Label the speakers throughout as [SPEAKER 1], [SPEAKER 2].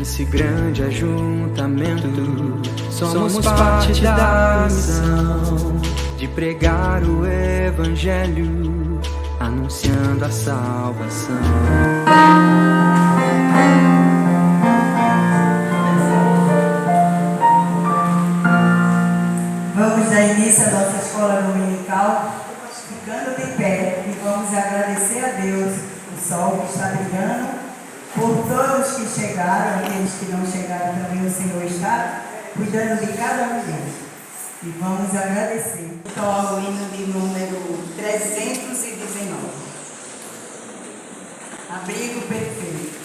[SPEAKER 1] Nesse grande ajuntamento, somos parte da missão de pregar o Evangelho, anunciando a salvação.
[SPEAKER 2] Vamos dar início à nossa escola dominical, ficando de pé, e vamos agradecer a Deus o sol que está brilhando, por todos que chegaram, aqueles que não chegaram também, o Senhor está cuidando de cada um deles. E vamos agradecer. Então, ao hino de número 319. Abrigo perfeito.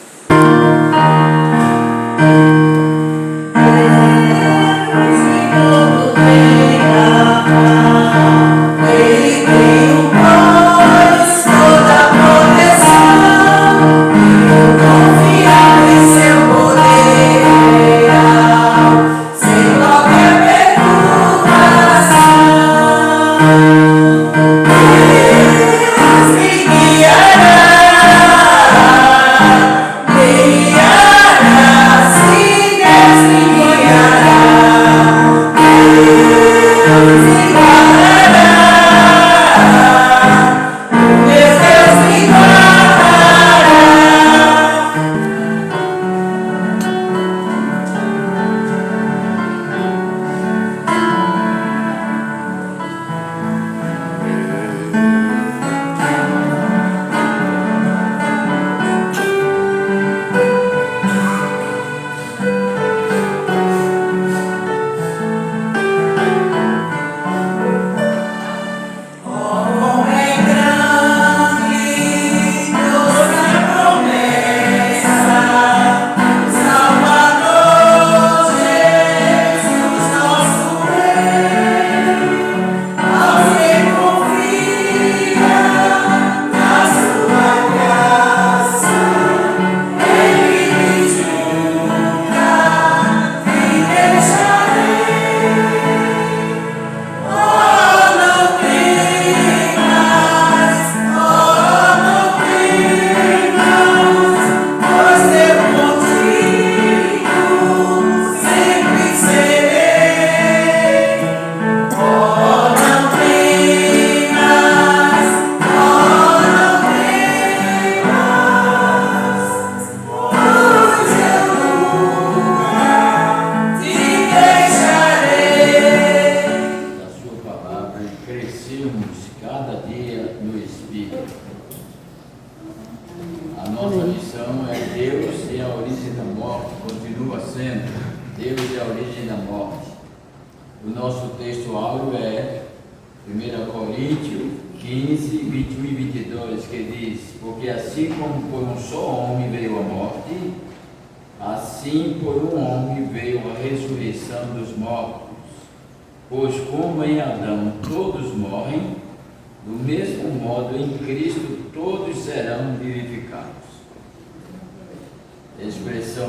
[SPEAKER 3] Expressão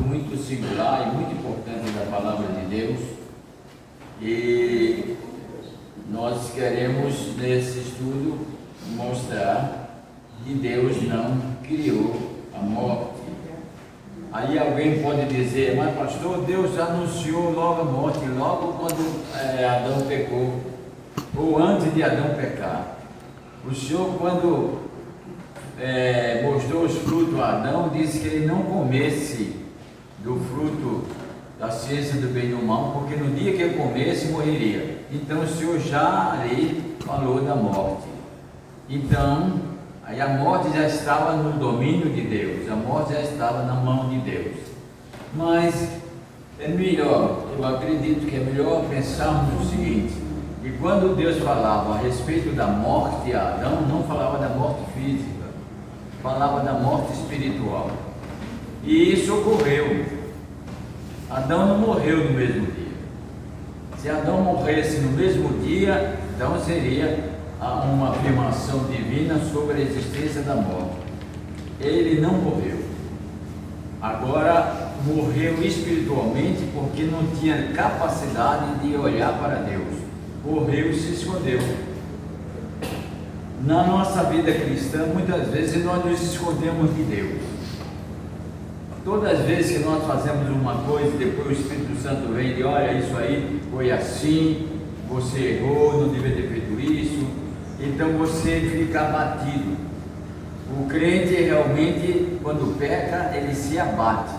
[SPEAKER 3] muito singular e muito importante da palavra de Deus, e nós queremos nesse estudo mostrar que Deus não criou a morte. Aí alguém pode dizer: mas pastor, Deus anunciou logo a morte, logo quando Adão pecou, ou antes de Adão pecar. O Senhor, quando mostrou os frutos a Adão, disse que ele não comesse do fruto da ciência do bem e do mal, porque no dia que ele comesse, morreria. Então o Senhor já ali falou da morte. Então, aí a morte já estava no domínio de Deus, a morte já estava na mão de Deus. Mas é melhor, eu acredito que é melhor pensarmos o seguinte: que quando Deus falava a respeito da morte a Adão, não falava da morte física, falava da morte espiritual. E isso ocorreu. Adão não morreu no mesmo dia. Se Adão morresse no mesmo dia, então seria uma afirmação divina sobre a existência da morte. Ele não morreu. Agora morreu espiritualmente, porque não tinha capacidade de olhar para Deus. Morreu e se escondeu. Na nossa vida cristã, muitas vezes nós nos escondemos de Deus. Todas as vezes que nós fazemos uma coisa, depois o Espírito Santo vem e olha, isso aí foi assim, você errou, não devia ter feito isso, então você fica abatido. O crente realmente, quando peca, ele se abate.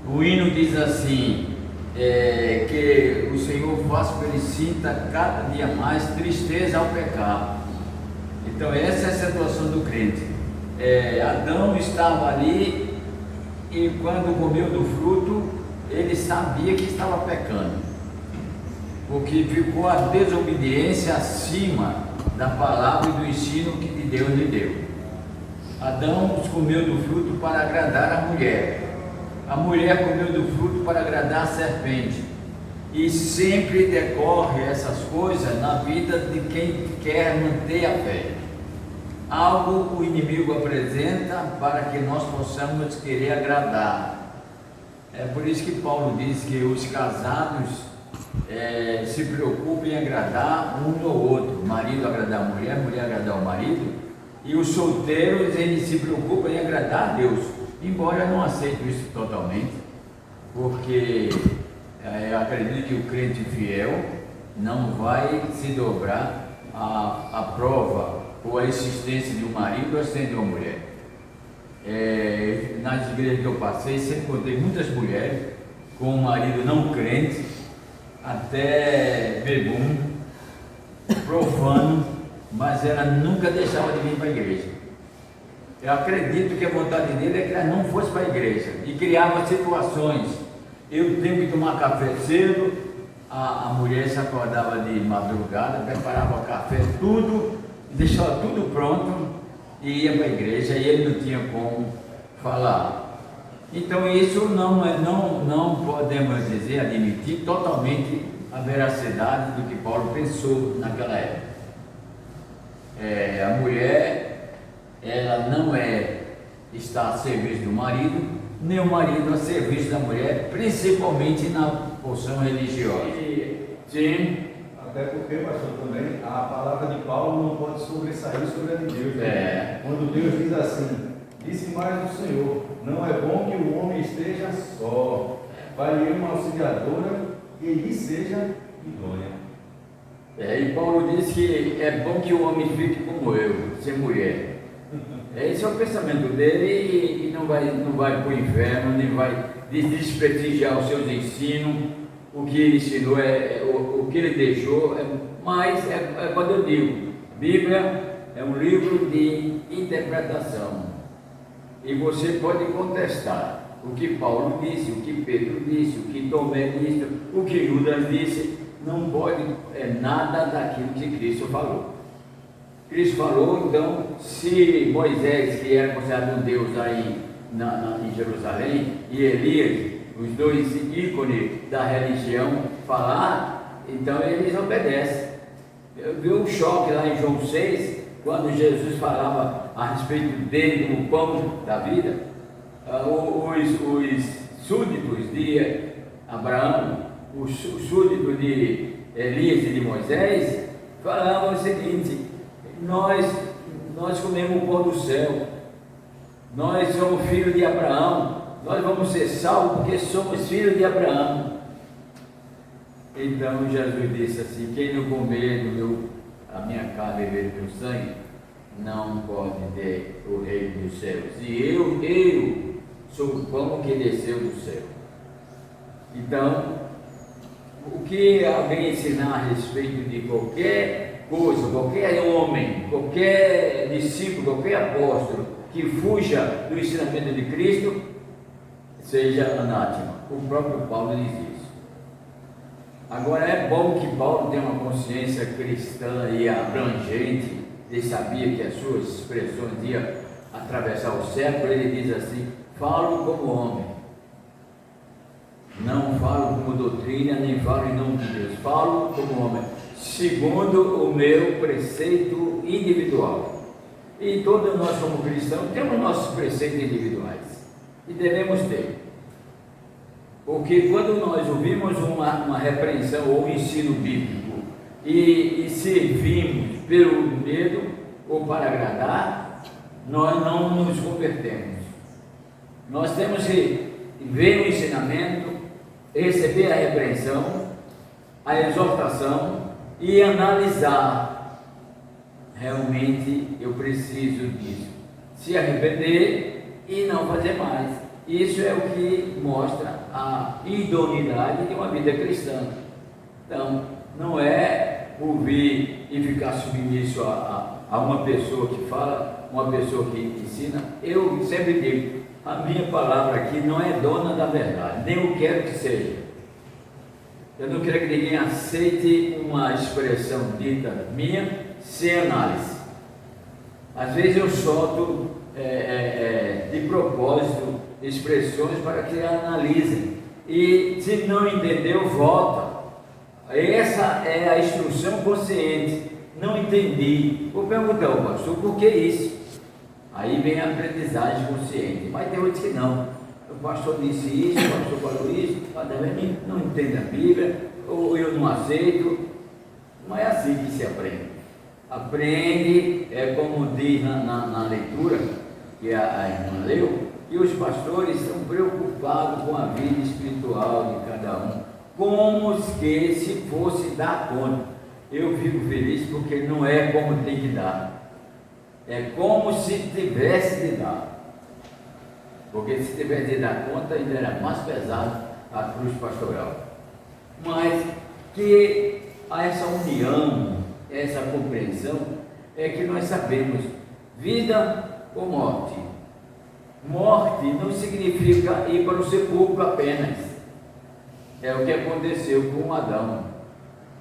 [SPEAKER 3] O hino diz assim, que o Senhor faça que ele sinta cada dia mais tristeza ao pecar. Então essa é a situação do crente. Adão estava ali e quando comeu do fruto, ele sabia que estava pecando, porque ficou a desobediência acima da palavra e do ensino que de Deus lhe deu. Adão comeu do fruto para agradar a mulher comeu do fruto para agradar a serpente, e sempre decorre essas coisas na vida de quem quer manter a fé. Algo o inimigo apresenta para que nós possamos querer agradar. É por isso que Paulo diz que os casados se preocupam em agradar um ao outro, o marido agradar a mulher, a mulher agradar o marido, e os solteiros eles se preocupam em agradar a Deus, embora eu não aceito isso totalmente, porque eu acredito que o crente fiel não vai se dobrar à prova ou a existência de um marido ou a existência de uma mulher. Nas igrejas que eu passei, sempre encontrei muitas mulheres com um marido não crente, até bebum, profano, mas ela nunca deixava de vir para a igreja. Eu acredito que a vontade dele é que ela não fosse para a igreja, e criava situações. Eu tenho que tomar café cedo, a mulher se acordava de madrugada, preparava café, tudo, deixava tudo pronto e ia para a igreja, e ele não tinha como falar. Então isso não podemos dizer, admitir totalmente a veracidade do que Paulo pensou naquela época. A mulher, ela não está a serviço do marido, nem o marido a serviço da mulher, principalmente na porção religiosa. Sim.
[SPEAKER 4] Até porque, pastor, também a palavra de Paulo não pode sobressair sobre a de Deus. Quando Deus diz assim, disse mais o Senhor, não é bom que o homem esteja só, vai uma auxiliadora que lhe seja idônea.
[SPEAKER 3] E Paulo diz que é bom que o homem fique como eu, sem mulher. Esse é o pensamento dele, e não vai para o inferno, nem vai desprestigiar os seus ensinos. O que ele ensinou, o que ele deixou, mas quando eu digo, Bíblia é um livro de interpretação, e você pode contestar o que Paulo disse, o que Pedro disse, o que Tomé disse, o que Judas disse. Não pode nada daquilo que Cristo falou. Cristo falou, então, se Moisés, que era considerado um Deus aí em Jerusalém, e Elias, os dois ícones da religião, falar, então eles obedecem. Eu vi um choque lá em João 6, quando Jesus falava a respeito dele como pão da vida. Os súditos de Abraão, os súditos de Elias e de Moisés, falavam o seguinte: nós comemos o pão do céu, nós somos filhos de Abraão, nós vamos ser salvos porque somos filhos de Abraão. Então Jesus disse assim: quem não comer a minha carne e beber do meu sangue, não pode ter o reino dos céus. E eu sou o pão que desceu do céu. Então, o que alguém ensinar a respeito de qualquer coisa, qualquer homem, qualquer discípulo, qualquer apóstolo que fuja do ensinamento de Cristo, seja anátema. O próprio Paulo diz isso. Agora, é bom que Paulo tenha uma consciência cristã e abrangente. Ele sabia que as suas expressões iam atravessar o século. Ele diz assim: falo como homem, não falo como doutrina, nem falo em nome de Deus, falo como homem, segundo o meu preceito individual. E todos nós, como cristãos, temos nossos preceitos individuais, e devemos ter, porque quando nós ouvimos uma repreensão ou um ensino bíblico e servimos pelo medo ou para agradar, nós não nos convertemos. Nós temos que ver o ensinamento, receber a repreensão, a exortação e analisar. Realmente eu preciso disso. Se arrepender e não fazer mais. Isso é o que mostra a idoneidade de uma vida cristã. Então, não é ouvir e ficar submisso a uma pessoa que fala, uma pessoa que ensina. Eu sempre digo, a minha palavra aqui não é dona da verdade, nem eu quero que seja. Eu não quero que ninguém aceite uma expressão dita minha sem análise. Às vezes eu solto de propósito expressões para que analisem, e se não entendeu, volta. Essa é a instrução consciente. Não entendi, vou perguntar ao pastor, por que isso? Aí vem a aprendizagem consciente. Mas tem outros que não. O pastor disse isso, o pastor falou isso, mas também não entende a Bíblia, ou eu não aceito. Não é assim que se aprende. Aprende, como diz na leitura que a irmã leu, e os pastores estão preocupados com a vida espiritual de cada um, como que se fosse dar conta. Eu fico feliz porque não é como tem que dar, é como se tivesse de dar, porque se tivesse de dar conta ainda era mais pesado a cruz pastoral. Mas que essa união, essa compreensão, é que nós sabemos vida ou morte. Morte não significa ir para o sepulcro apenas. É o que aconteceu com Adão.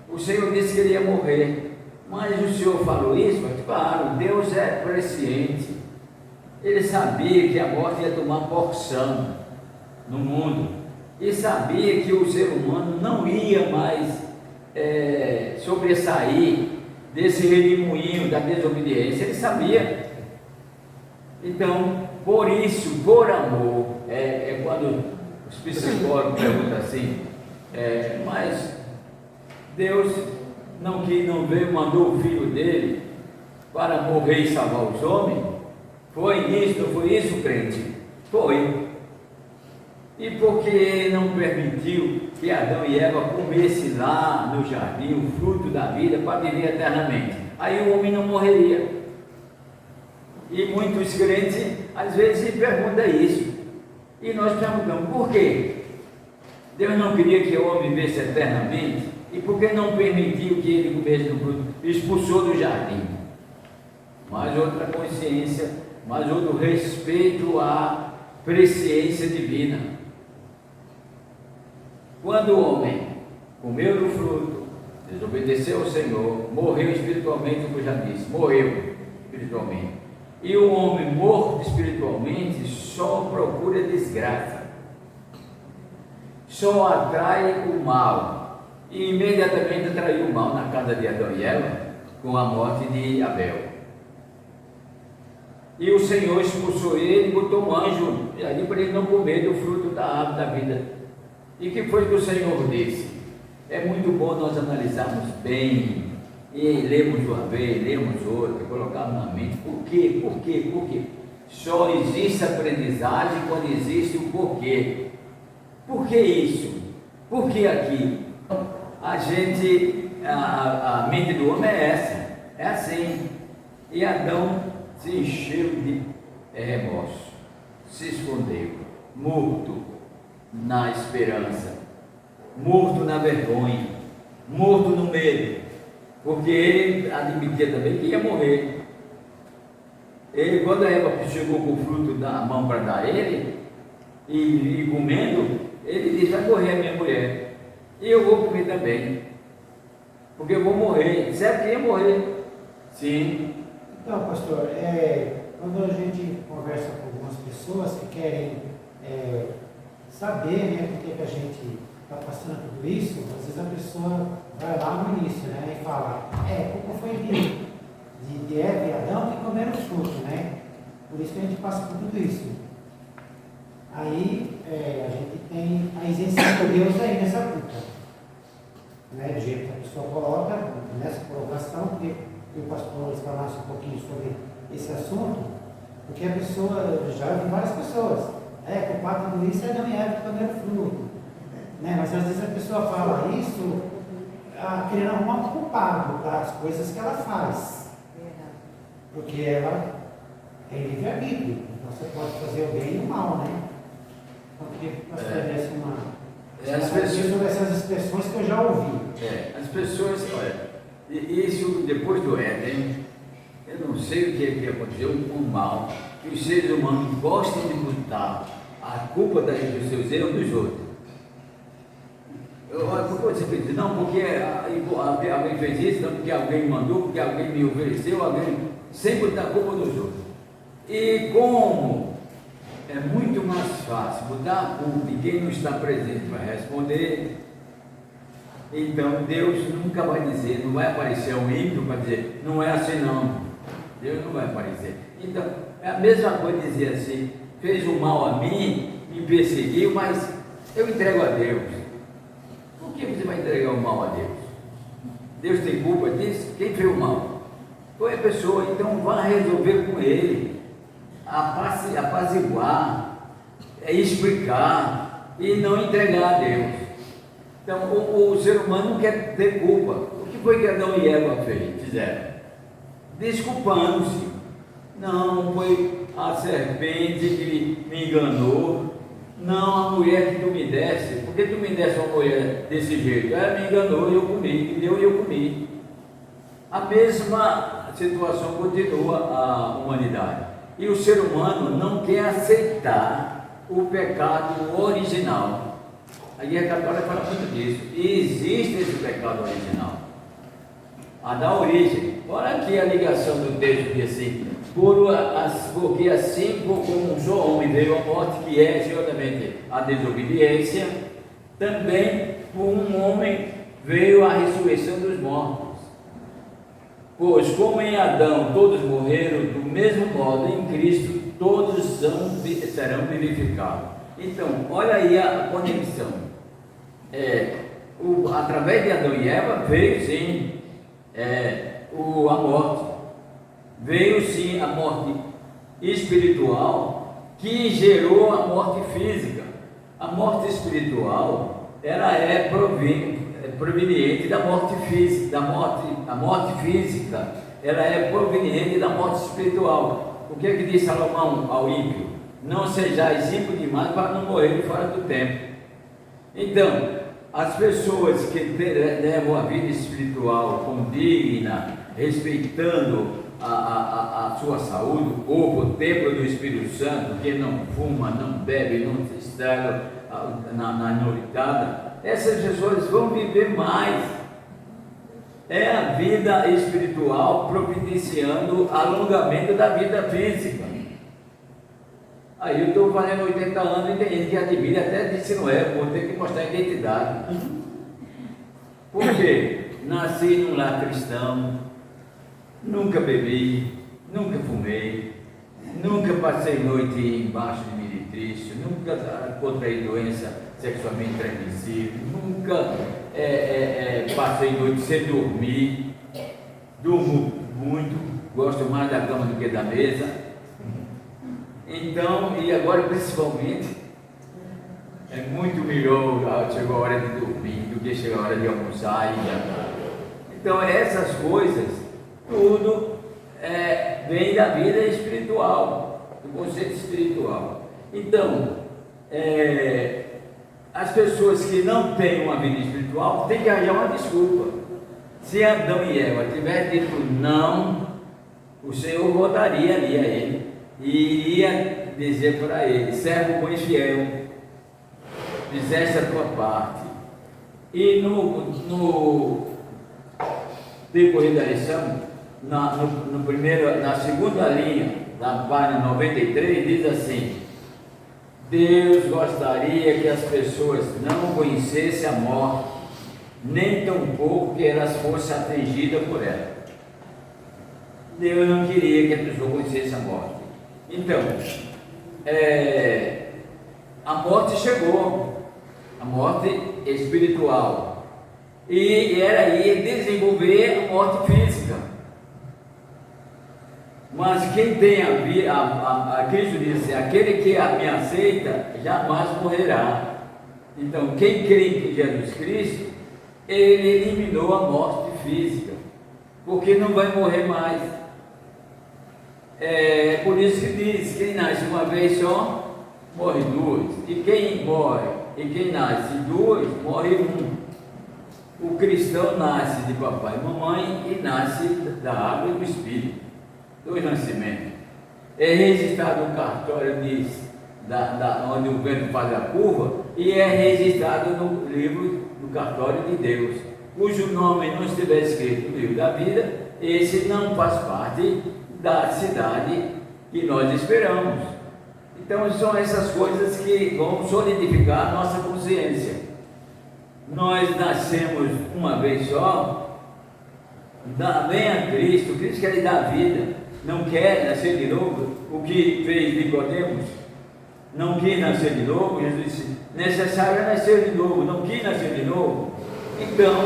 [SPEAKER 3] O Senhor disse que ele ia morrer, mas o Senhor falou isso? Mas claro, Deus é presciente. Ele sabia que a morte ia tomar porção no mundo, e sabia que o ser humano não ia mais sobressair desse redemoinho da desobediência. Ele sabia. Então, por isso, por amor, quando os psicólogos perguntam assim, mas Deus não veio, mandou o filho dele para morrer e salvar os homens? Foi isso, não foi isso, crente? Foi. E por que não permitiu que Adão e Eva comessem lá no jardim o fruto da vida para viver eternamente? Aí o homem não morreria. E muitos crentes às vezes se perguntam isso, e nós perguntamos por quê? Deus não queria que o homem vivesse eternamente, e por que não permitiu que ele comesse do fruto? Expulsou do jardim. Mais outra consciência, mais outro respeito à presciência divina. Quando o homem comeu do fruto, desobedeceu ao Senhor, morreu espiritualmente, como eu já disse, morreu espiritualmente. E o homem morto espiritualmente só procura desgraça, só atrai o mal, e imediatamente atraiu o mal na casa de Adão e Eva com a morte de Abel. E o Senhor expulsou ele e botou um anjo ali para ele não comer do fruto da árvore da vida. E o que foi que o Senhor disse? É muito bom nós analisarmos bem, e lemos uma vez, lemos outra, colocarmos na mente, por quê? Só existe aprendizagem quando existe o porquê. Por que isso? Por que aquilo? A mente do homem é essa, é assim. E Adão se encheu de remorso, se escondeu, morto na esperança, morto na vergonha, morto no medo, porque ele admitia também que ia morrer. Ele, quando a Eva chegou com o fruto da mão para dar ele, e comendo, ele disse: vai morrer a minha mulher, e eu vou comer também, porque eu vou morrer. Certo que ia morrer? Sim.
[SPEAKER 5] Então, pastor, quando a gente conversa com algumas pessoas que querem saber, né, por que a gente está passando tudo isso, às vezes a pessoa vai lá no início, né, e fala: culpa foi de Eva e Adão que comeram o fruto, né? Por isso que a gente passa por tudo isso. Aí a gente tem a isenção de Deus aí nessa culpa, né? Do jeito que a pessoa coloca, nessa colocação, porque o pastor falasse um pouquinho sobre esse assunto, porque a pessoa, já vi várias pessoas culpado de tudo isso é Adão e Eva quando era fruto. Né? Mas às vezes a pessoa fala isso querendo arrumar um culpado para as coisas que ela faz. Porque ela é livre-arbítrio. Então você pode fazer o bem e o mal, né? Então queria que você desse sobre essas expressões que eu já ouvi.
[SPEAKER 3] As pessoas, olha, isso depois do Éden, eu não sei o que aconteceu com o mal, que os seres humanos gostam de botar a culpa dos seus erros dos outros. Você pensa, não, porque alguém fez isso, não porque alguém mandou, porque alguém me ofereceu, alguém sempre botar a culpa dos outros. E como é muito mais fácil botar a culpa de quem não está presente para responder, então Deus nunca vai dizer, não vai aparecer um ímpio para dizer, não é assim não. Deus não vai aparecer. Então, é a mesma coisa dizer assim, fez o mal a mim, me perseguiu, mas eu entrego a Deus. Por que você vai entregar o mal a Deus? Deus tem culpa disso? Quem fez o mal? Foi a pessoa, então vá resolver com ele, apaziguar, explicar e não entregar a Deus. Então, o ser humano não quer ter culpa. O que foi que Adão e Eva fizeram? Desculpando-se. Não, foi a serpente que me enganou. Não, a mulher que tu me desse. Por que tu me desse uma mulher desse jeito? Ela me enganou e eu comi, me deu e eu comi. A mesma situação continua a humanidade. E o ser humano não quer aceitar o pecado original. A Igreja Católica fala muito disso. E existe esse pecado original. A da origem. Olha aqui a ligação do texto que assim, porque assim como um só homem veio a morte, que é exatamente a desobediência, também por um homem veio a ressurreição dos mortos. Pois como em Adão todos morreram, do mesmo modo em Cristo todos serão vivificados. Então, olha aí a conexão. Através de Adão e Eva veio sim a morte, veio sim a morte espiritual que gerou a morte física. A morte espiritual ela é proveniente da morte física, a morte física ela é proveniente da morte espiritual. O que é que diz Salomão ao ímpio? Não sejais ímpio demais para não morrer fora do tempo. Então, as pessoas que levam a vida espiritual condigna, respeitando a sua saúde, o corpo, o templo do Espírito Santo, que não fuma, não bebe, não se estraga na noitada, essas pessoas vão viver mais. É a vida espiritual providenciando alongamento da vida física. Aí eu estou fazendo 80 anos e tem gente que admira, até disse não é, vou ter que mostrar a identidade. Por quê? Nasci num lar cristão, nunca bebi, nunca fumei, nunca passei noite embaixo de meretrício, nunca contraí doença sexualmente transmissível, nunca passei noite sem dormir, durmo muito, gosto mais da cama do que da mesa. Então, e agora principalmente, é muito melhor chegar a hora de dormir do que chegar a hora de almoçar e jantar. Então, essas coisas, tudo vem da vida espiritual, do conceito espiritual. Então, as pessoas que não têm uma vida espiritual têm que arranjar uma desculpa. Se Adão e Eva tivessem dito não, o Senhor voltaria ali a ele e iria dizer para ele: servo bom e fiel, fizeste a tua parte. E no decorrer da lição, na segunda linha da página 93, diz assim: Deus gostaria que as pessoas não conhecessem a morte, nem tampouco que elas fossem atingidas por ela. Deus não queria que a pessoa conhecesse a morte. Então, a morte chegou, a morte espiritual, e era aí desenvolver a morte física. Mas quem tem a Cristo disse, aquele que me aceita jamais morrerá. Então, quem crê em Jesus Cristo, ele eliminou a morte física, porque não vai morrer mais. É por isso que diz, quem nasce uma vez só, morre duas. E quem morre, e quem nasce duas, morre um. O cristão nasce de papai e mamãe e nasce da água e do Espírito. Dois nascimentos. É registrado no cartório onde o vento faz a curva e é registrado no livro do cartório de Deus, cujo nome não estiver escrito no livro da vida, esse não faz parte da cidade que nós esperamos. Então são essas coisas que vão solidificar a nossa consciência. Nós nascemos uma vez só, vem a Cristo quer lhe dar vida, não quer nascer de novo. O que fez Nicodemos? Não quis nascer de novo. Jesus disse, necessário é nascer de novo, não quis nascer de novo. Então,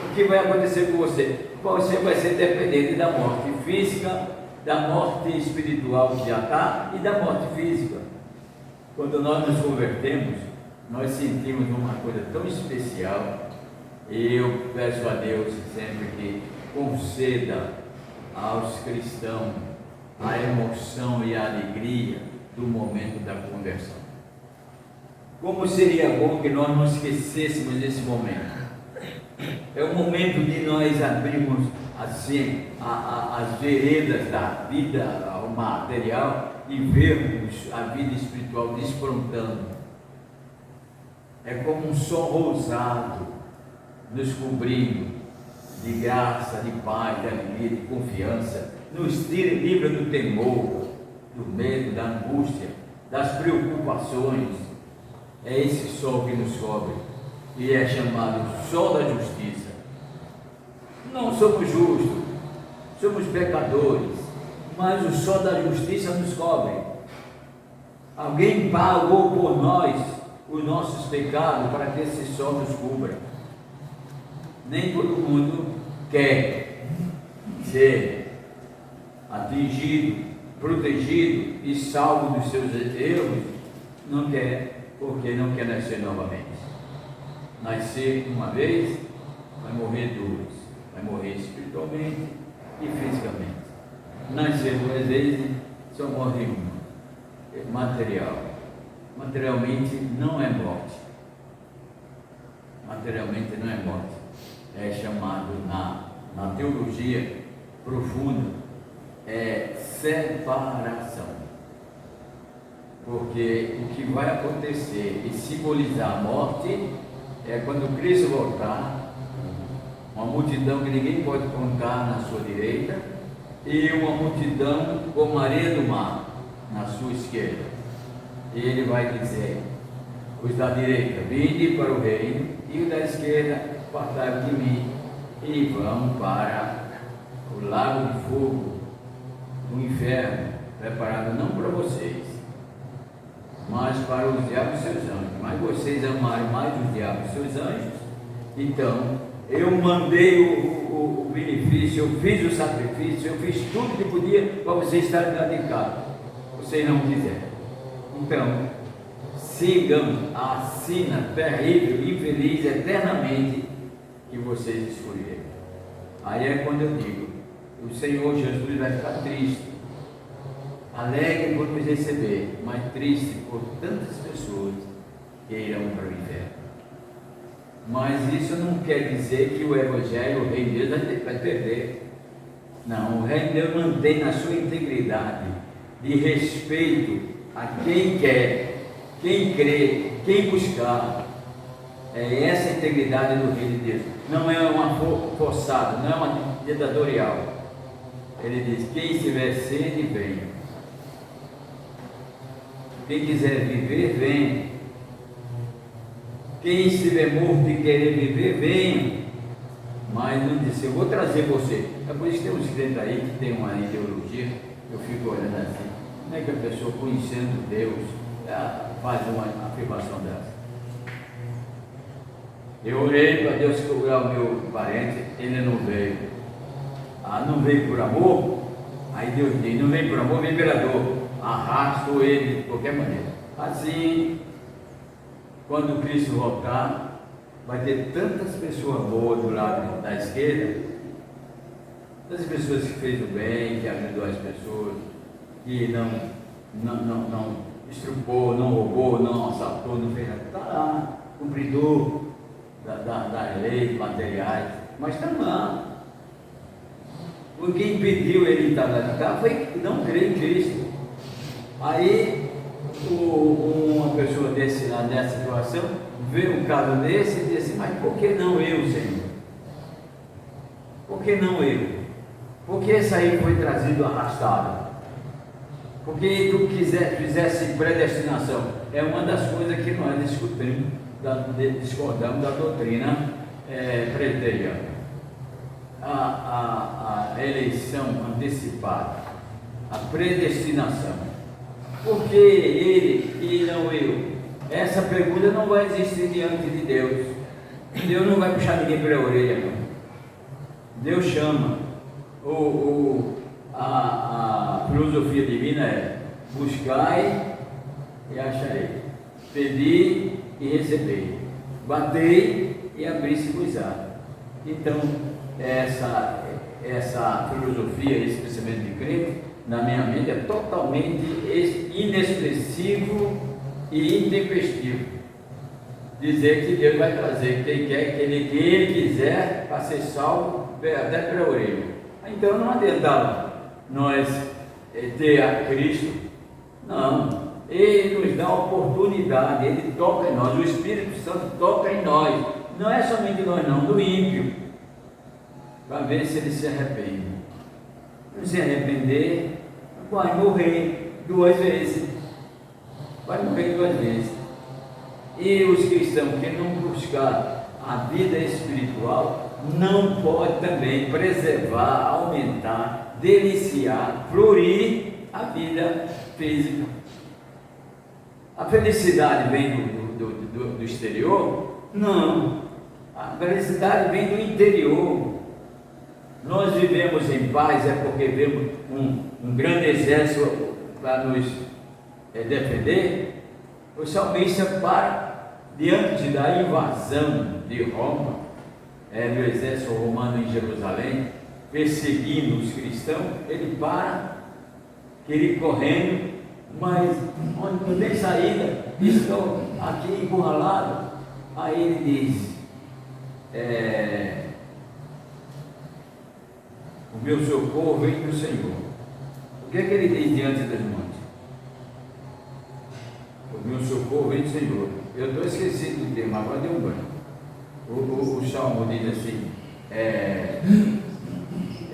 [SPEAKER 3] o que vai acontecer com você? Você vai ser dependente da morte física, da morte espiritual que já está e da morte física. Quando nós nos convertemos, nós sentimos uma coisa tão especial. E eu peço a Deus sempre que conceda aos cristãos a emoção e a alegria do momento da conversão. Como seria bom que nós não esquecêssemos desse momento. É o momento de nós abrirmos assim as veredas da vida material e vermos a vida espiritual desfrontando. É como um sol rosado nos cobrindo de graça, de paz, de alegria, de confiança, nos tira livre do temor, do medo, da angústia, das preocupações. É esse sol que nos cobre e é chamado sol da justiça. Não somos justos, somos pecadores, mas o sol da justiça nos cobre. Alguém pagou por nós os nossos pecados para que esse sol nos cubra. Nem todo mundo quer ser atingido, protegido e salvo dos seus erros. Não quer, porque não quer nascer novamente. Nascer uma vez, vai morrer duas. Vai morrer espiritualmente e fisicamente. Nascer duas vezes, só morre uma. Materialmente não é morte. Materialmente não é morte. É chamado na teologia profunda, é separação. Porque o que vai acontecer e simbolizar a morte é quando Cristo voltar, uma multidão que ninguém pode contar na sua direita e uma multidão como a areia do mar na sua esquerda. E ele vai dizer, os da direita, vinde para o reino, e os da esquerda, apartai de mim, e vão para o lago de fogo, do inferno, preparado não para vocês, mas para os diabos e seus anjos. Mas vocês amaram mais os diabos e seus anjos, então eu mandei o benefício, eu fiz o sacrifício, eu fiz tudo que podia para vocês estarem dedicados. Vocês não quiseram. Então, sigam a sina terrível, infeliz, eternamente que vocês escolheram. Aí é quando eu digo, o Senhor Jesus vai ficar triste, alegre por nos receber, mas triste por tantas pessoas que irão para o inferno. Mas isso não quer dizer que o Evangelho, o Reino de Deus vai perder. Não, o Reino de Deus mantém na sua integridade, de respeito a quem quer, quem crê, quem buscar. É essa a integridade do Reino de Deus. Não é uma forçada, não é uma ditatorial. Ele diz, quem tiver sede, venha. Quem quiser viver, venha. Quem estiver morto e querer viver, venha. Mas não disse, eu vou trazer você. É por isso que tem uns crentes aí que tem uma ideologia, eu fico olhando assim, como é que a pessoa, conhecendo Deus, faz uma afirmação dessa? Eu orei para Deus curar o meu parente, ele não veio. Não veio por amor? Aí Deus diz, não vem por amor, vem pela dor. Arrasto ele de qualquer maneira. Assim, quando Cristo voltar, vai ter tantas pessoas boas do lado da esquerda, tantas pessoas que fez o bem, que ajudou as pessoas, que não estrupou, não roubou, não assaltou, não fez nada. Está lá, cumpridor das leis materiais, mas está lá. O que impediu ele estar lá foi não crer em Cristo. Aí uma pessoa desse lá nessa situação vê um caso desse e diz assim, mas por que não eu, Senhor? Por que não eu? Porque esse aí foi trazido arrastado. Porque tu fizesse predestinação. É uma das coisas que nós discordamos da doutrina presbiteriana. A eleição antecipada, a predestinação. Por que ele e não eu? Essa pergunta não vai existir diante de Deus. Deus não vai puxar ninguém pela orelha, não. Deus chama. A filosofia divina é: buscai e acharei, pedi e recebi, batei e abri-se-vos-á. Então, essa filosofia, esse pensamento de crente, na minha mente, é totalmente inexpressivo e intempestivo. Dizer que Deus vai trazer quem quer, que ele quiser, para ser salvo, até pela orelha. Então não adianta nós ter a Cristo, não. Ele nos dá a oportunidade, ele toca em nós, o Espírito Santo toca em nós, não é somente nós não, do ímpio, para ver se ele se arrepende. Não se arrepender, vai morrer 2 vezes, vai morrer 2 vezes. E os cristãos que não buscar a vida espiritual, não pode também preservar, aumentar, deliciar, florir a vida física. A felicidade vem do exterior? Não. A felicidade vem do interior. Nós vivemos em paz é porque vemos um grande exército para nos defender. O salmista para diante da invasão de Roma, do exército romano em Jerusalém, perseguindo os cristãos, ele para, querer correndo, mas onde não tem saída, estou aqui encurralado. Aí ele diz, o meu socorro vem do Senhor. O que é que ele diz diante dos montes? O meu socorro vem do Senhor. Eu estou esquecido do tema, agora deu um branco. O Salmo diz assim,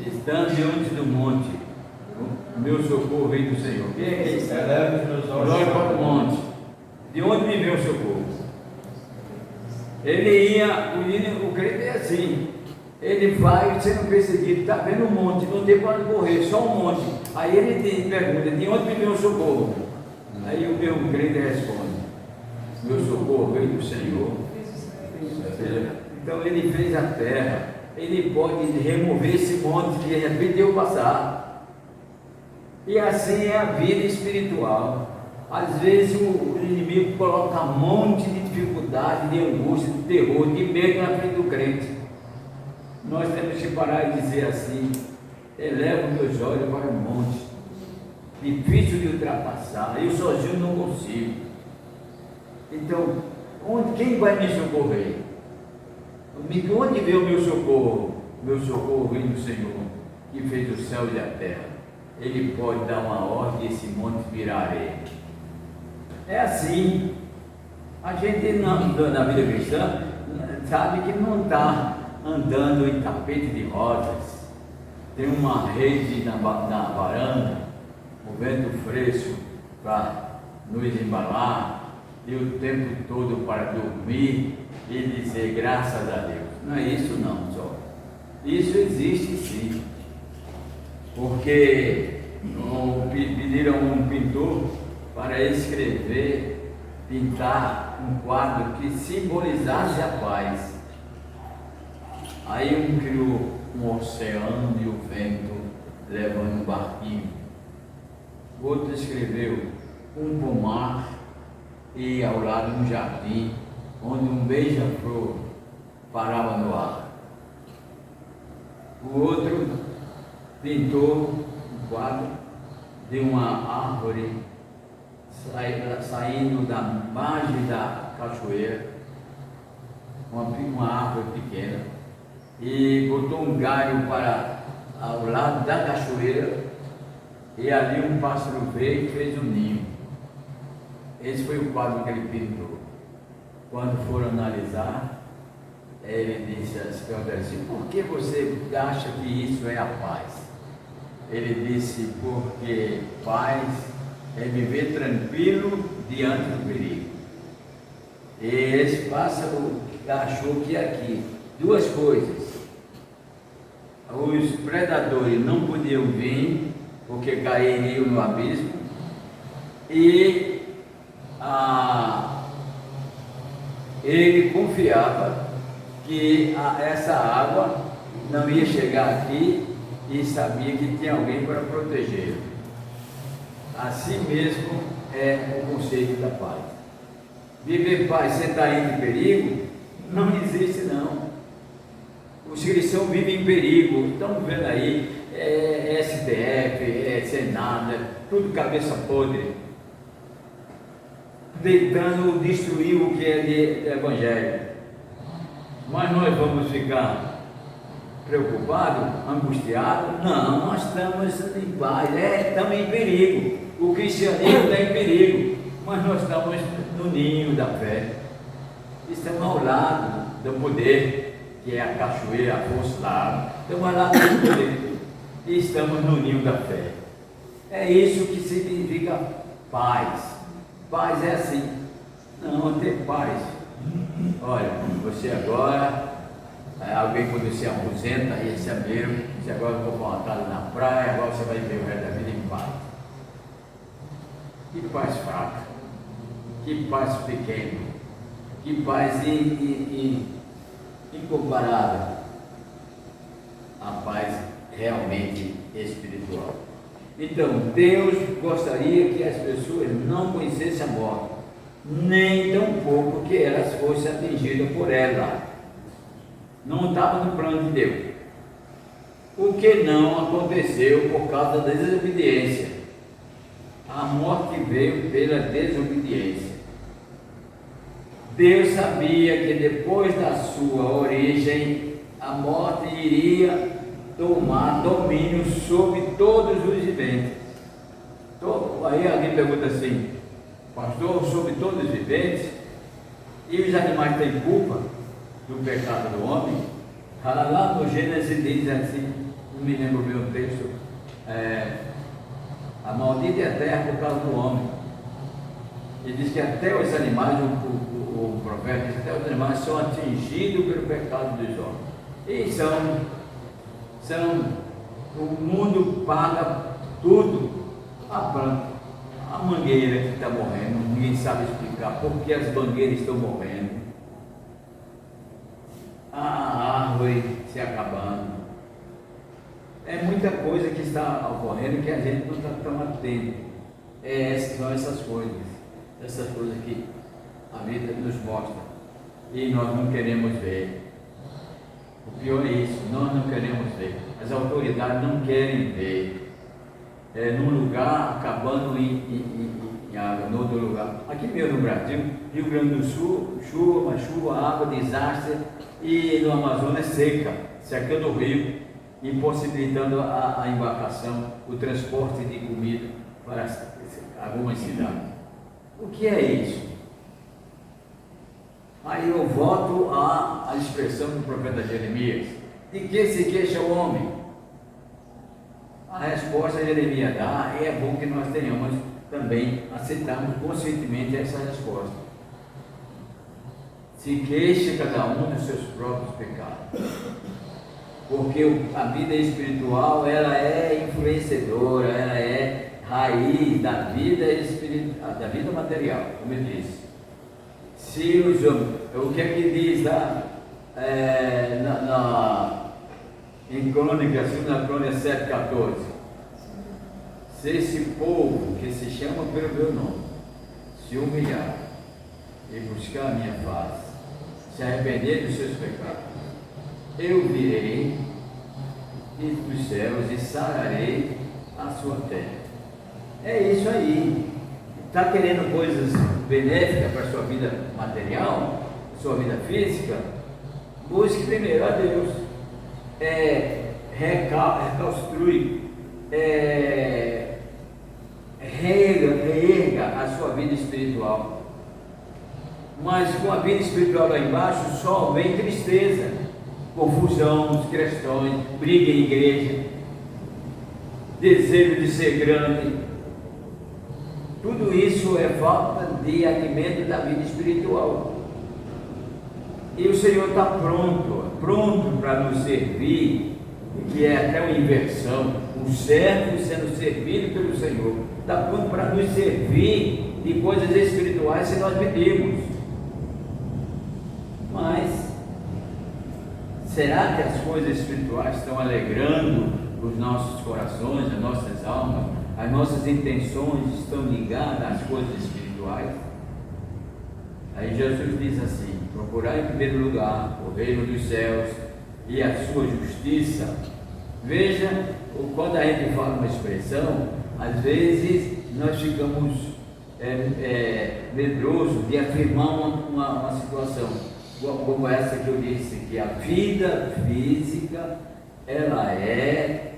[SPEAKER 3] estando diante do monte, o meu socorro vem do Senhor. Quem é isso?
[SPEAKER 4] Eleva os meus olhos
[SPEAKER 3] para o monte. De onde me vem o socorro? Ele ia, o crente é assim, ele vai sendo perseguido, está vendo um monte, não tem para onde correr, só um monte. Aí ele pergunta, de onde me vem o socorro? Aí o meu crente responde, meu socorro vem do Senhor. Então ele fez a terra, ele pode remover esse monte que de repente eu passar. E assim é a vida espiritual. Às vezes o inimigo coloca um monte de dificuldade, de angústia, de terror, de medo na frente do crente. Nós temos que parar e dizer assim, elevo meus olhos para o monte, difícil de ultrapassar, eu sozinho não consigo. Então, quem vai me socorrer? Onde vem o meu socorro? Meu socorro vem do Senhor, que fez o céu e a terra. Ele pode dar uma ordem e esse monte virar areia. É assim. A gente na vida cristã sabe que não está andando em tapete de rosas. Tem uma rede na varanda, o vento fresco para nos embalar, e o tempo todo para dormir e dizer graças a Deus. Não é isso não, só. Isso existe sim. Porque pediram a um pintor para escrever, pintar um quadro que simbolizasse a paz. Aí criou um oceano e o vento levando um barquinho. Outro escreveu um pomar e ao lado um jardim, onde um beija-flor parava no ar. O outro pintou um quadro de uma árvore saindo da margem da cachoeira, uma árvore pequena, e botou um galho para ao lado da cachoeira, e ali um pássaro veio e fez um ninho. Esse foi o quadro que ele pintou. Quando foram analisar, ele disse assim: por que você acha que isso é a paz? Ele disse: porque paz é viver tranquilo diante do perigo. E esse pássaro achou que aqui, duas coisas: os predadores não podiam vir, porque cairiam no abismo, e ele confiava que essa água não ia chegar aqui, e sabia que tinha alguém para protegê-lo. Assim mesmo é o conceito da paz. Viver paz sem estar em perigo não existe, não. Os cristãos vivem em perigo. Estamos vendo aí STF, Senado, tudo cabeça podre, tentando destruir o que é de evangelho. Mas nós vamos ficar preocupados, angustiados? Não, nós estamos em paz, estamos em perigo. O cristianismo está em perigo, mas nós estamos no ninho da fé. Estamos ao lado do poder, que é a cachoeira, a força da água. Estamos ao lado do poder e estamos no ninho da fé. É isso que significa paz. Paz é assim, não ter paz. Olha, você agora, alguém quando se aposenta, esse é mesmo, você agora vai para uma casa na praia, agora você vai viver o resto da vida em paz. Que paz fraca, que paz pequena, que paz incomparável. A paz realmente espiritual. Então, Deus gostaria que as pessoas não conhecessem a morte, nem tampouco que elas fossem atingidas por ela. Não estava no plano de Deus. O que não aconteceu por causa da desobediência. A morte veio pela desobediência. Deus sabia que depois da sua origem, a morte iria tomar domínio sobre todos os viventes. Aí alguém pergunta assim: pastor, sobre todos os viventes? E os animais têm culpa do pecado do homem? Lá no Gênesis diz assim, não me lembro bem o texto, a maldita é a terra por causa do homem. Ele diz que até os animais, o profeta diz que até os animais são atingidos pelo pecado dos homens. E o mundo paga tudo. A planta, a mangueira que está morrendo, ninguém sabe explicar por que as mangueiras estão morrendo. A árvore se acabando. É muita coisa que está ocorrendo que a gente não está tão atento. São essas coisas que a vida nos mostra e nós não queremos ver. O pior é isso, nós não queremos ver. As autoridades não querem ver. Num lugar acabando em água, no outro lugar. Aqui mesmo no Brasil, Rio Grande do Sul, chuva, água, desastre, e no Amazonas seca, secando o rio, impossibilitando a embarcação, o transporte de comida para algumas cidades. O que é isso? Aí eu volto à expressão do profeta Jeremias: de que se queixa o homem? A resposta Jeremias dá, e é bom que nós tenhamos também, aceitarmos conscientemente essa resposta. Se queixa cada um dos seus próprios pecados, porque a vida espiritual, ela é influenciadora, ela é raiz da vida espiritual, da vida material, como eu disse. Se os homens, o que é que diz lá em Crônicas, 2 Crônicas 7,14? se esse povo que se chama pelo meu nome se humilhar e buscar a minha face, se arrepender dos seus pecados, eu virei dos céus e sararei a sua terra. É isso aí. Está querendo coisas benéficas para a sua vida material, sua vida física? Busque primeiro a Deus. Reconstrui, reerga a sua vida espiritual. Mas com a vida espiritual lá embaixo só vem tristeza, confusão, questões, briga em igreja, desejo de ser grande. Tudo isso é falta de alimento da vida espiritual. E o Senhor está pronto para nos servir, que é até uma inversão, um servo sendo servido pelo Senhor. Está pronto para nos servir de coisas espirituais se nós pedirmos. Mas será que as coisas espirituais estão alegrando os nossos corações, as nossas almas? As nossas intenções estão ligadas às coisas espirituais? Aí Jesus diz assim: procurar em primeiro lugar o reino dos céus e a sua justiça. Veja, quando a gente fala uma expressão, às vezes nós ficamos medrosos de afirmar uma situação como essa que eu disse, que a vida física ela é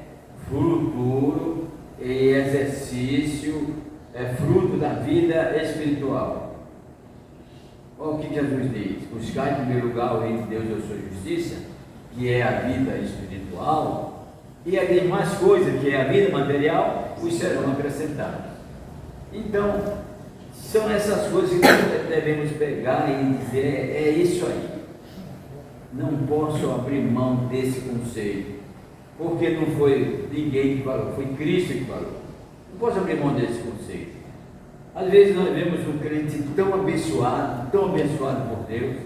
[SPEAKER 3] futuro e exercício, é fruto da vida espiritual. Olha o que Jesus diz: buscar em primeiro lugar o reino de Deus e a sua justiça, que é a vida espiritual, e as demais coisas, que é a vida material, os serão acrescentados. Então, são essas coisas que nós devemos pegar e dizer: é isso aí, não posso abrir mão desse conceito, porque não foi ninguém que falou, foi Cristo que falou. Não posso abrir mão desse conceito. Às vezes nós vemos um crente tão abençoado por Deus,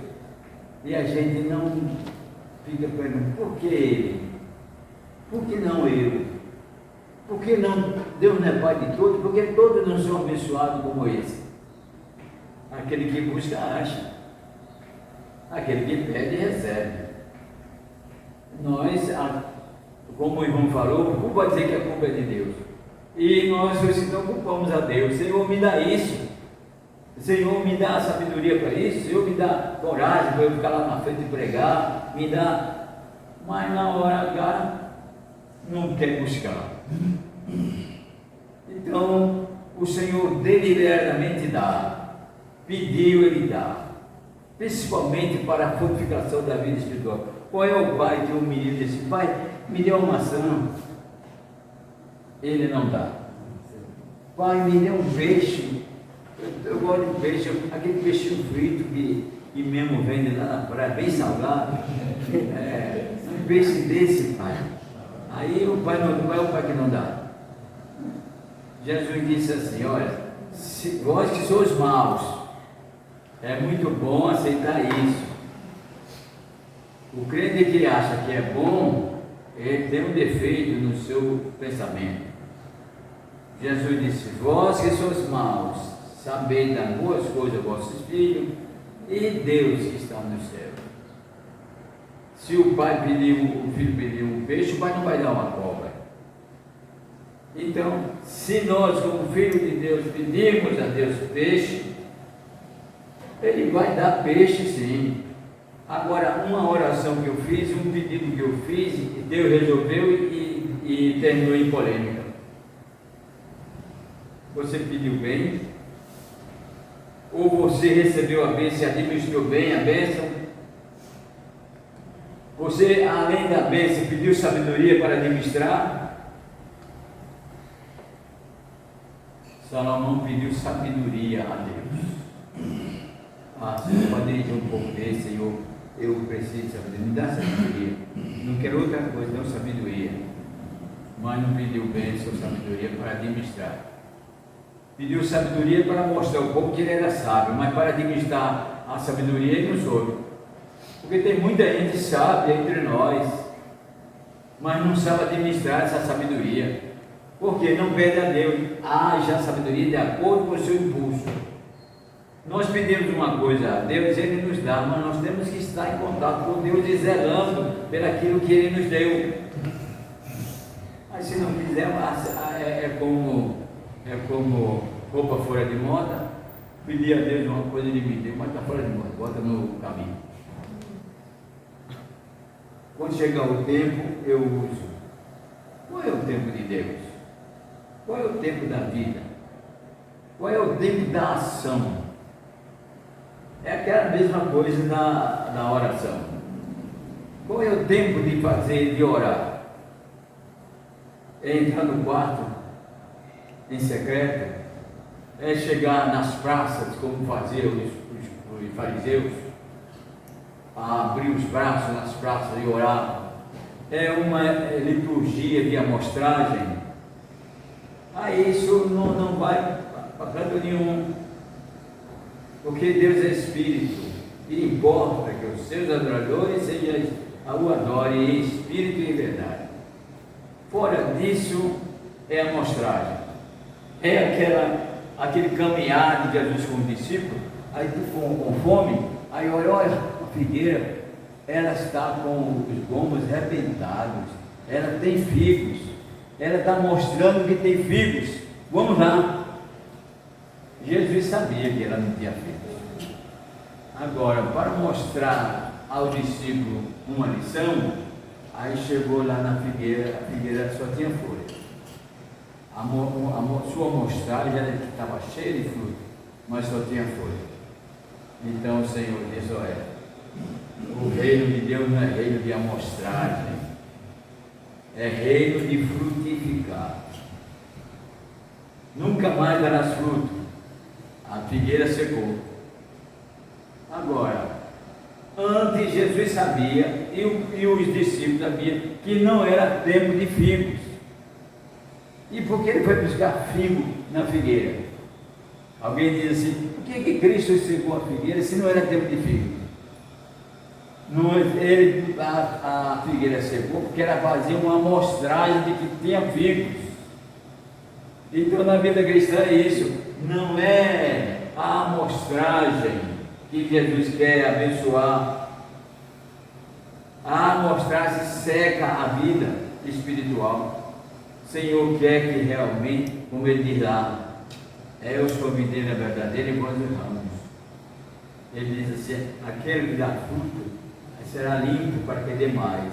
[SPEAKER 3] e a gente não fica perguntando: por que ele? Por que não eu? Por que não? Deus não é Pai de todos? Porque todos não são abençoados como esse. Aquele que busca, acha. Aquele que pede, recebe. Nós, como o irmão falou, não pode dizer que a culpa é de Deus. E nós hoje não culpamos a Deus. Senhor, me dá isso. Senhor, me dá sabedoria para isso. Senhor, me dá coragem para eu ficar lá na frente e pregar. Me dá. Mas na hora H não quer buscar. Então, o Senhor deliberadamente dá. Pediu, Ele dá. Principalmente para a fortificação da vida espiritual. Qual é o pai que o menino disse: pai, me dê uma maçã? Ele não dá. Pai, me dê um peixe. Eu gosto de peixe, aquele peixinho frito que mesmo vende lá na praia, bem salgado. Um peixe desse, pai. Aí o pai não, qual é o pai que não dá? Jesus disse assim: olha, vós que sois maus, é muito bom aceitar isso. O crente que acha que é bom, ele tem um defeito no seu pensamento. Jesus disse: vós que sois maus, sabeis dar boas coisas a vossos filhos, e Deus que está no céu. Se o filho pediu um peixe, o pai não vai dar uma cobra. Então, se nós, como filhos de Deus, pedirmos a Deus peixe, Ele vai dar peixe, sim. Agora, uma oração que eu fiz, um pedido que eu fiz, Deus resolveu e terminou em polêmica. Você pediu bem? Ou você recebeu a bênção e administrou bem a bênção? Você, além da bênção, pediu sabedoria para administrar? Salomão pediu sabedoria a Deus. Senhor, pode dirigir um pouco desse, Senhor, eu preciso de sabedoria, me dá sabedoria. Não quero outra coisa, não sabedoria. Mas não pediu bênção, sabedoria para administrar. Pediu sabedoria para mostrar ao povo que ele era sábio, mas para administrar a sabedoria ele não soube. Porque tem muita gente sábia entre nós, mas não sabe administrar essa sabedoria. Porque não pede a Deus, haja sabedoria de acordo com o seu impulso. Nós pedimos uma coisa a Deus, Ele nos dá, mas nós temos que estar em contato com Deus e zelando pelaquilo que Ele nos deu. Mas se não quiser, é como roupa fora de moda, pedir a Deus uma coisa, Ele me deu, mas está fora de moda, bota no caminho. Quando chegar o tempo, eu uso. Qual é o tempo de Deus? Qual é o tempo da vida? Qual é o tempo da ação? É aquela mesma coisa da oração. Qual é o tempo de fazer, de orar? É entrar no quarto, em secreto? É chegar nas praças, como faziam os fariseus? A abrir os braços nas praças e orar? É uma liturgia de amostragem? Isso não vai para canto nenhum. Porque Deus é Espírito, e importa que os seus adoradores o adorem em Espírito e em verdade. Fora disso, é a amostragem. É aquele caminhar de Jesus com os discípulos, aí com fome, aí olha a figueira, ela está com os gomos arrebentados, ela tem figos, ela está mostrando que tem figos, vamos lá. Jesus sabia que ela não tinha figos. Agora, para mostrar ao discípulo uma lição, aí chegou lá na figueira, a figueira só tinha folha. Sua amostragem estava cheia de fruto, mas só tinha folha. Então o Senhor diz: olha, o reino de Deus não é reino de amostragem, é reino de frutificar. Nunca mais darás fruto. A figueira secou. Agora, antes Jesus sabia, e os discípulos sabiam, que não era tempo de figos. E por que ele foi buscar figo na figueira? Alguém diz assim: por que Cristo secou a figueira se não era tempo de figo? A figueira secou porque ela fazia uma amostragem de que tinha figos. Então na vida cristã é isso, não é a amostragem que Jesus quer abençoar. A amostragem seca a vida espiritual. O Senhor quer que realmente, como Ele diz lá, eu sou a videira verdadeira e vós os ramos. Ele diz assim: aquele que dá fruto será limpo para que dê mais.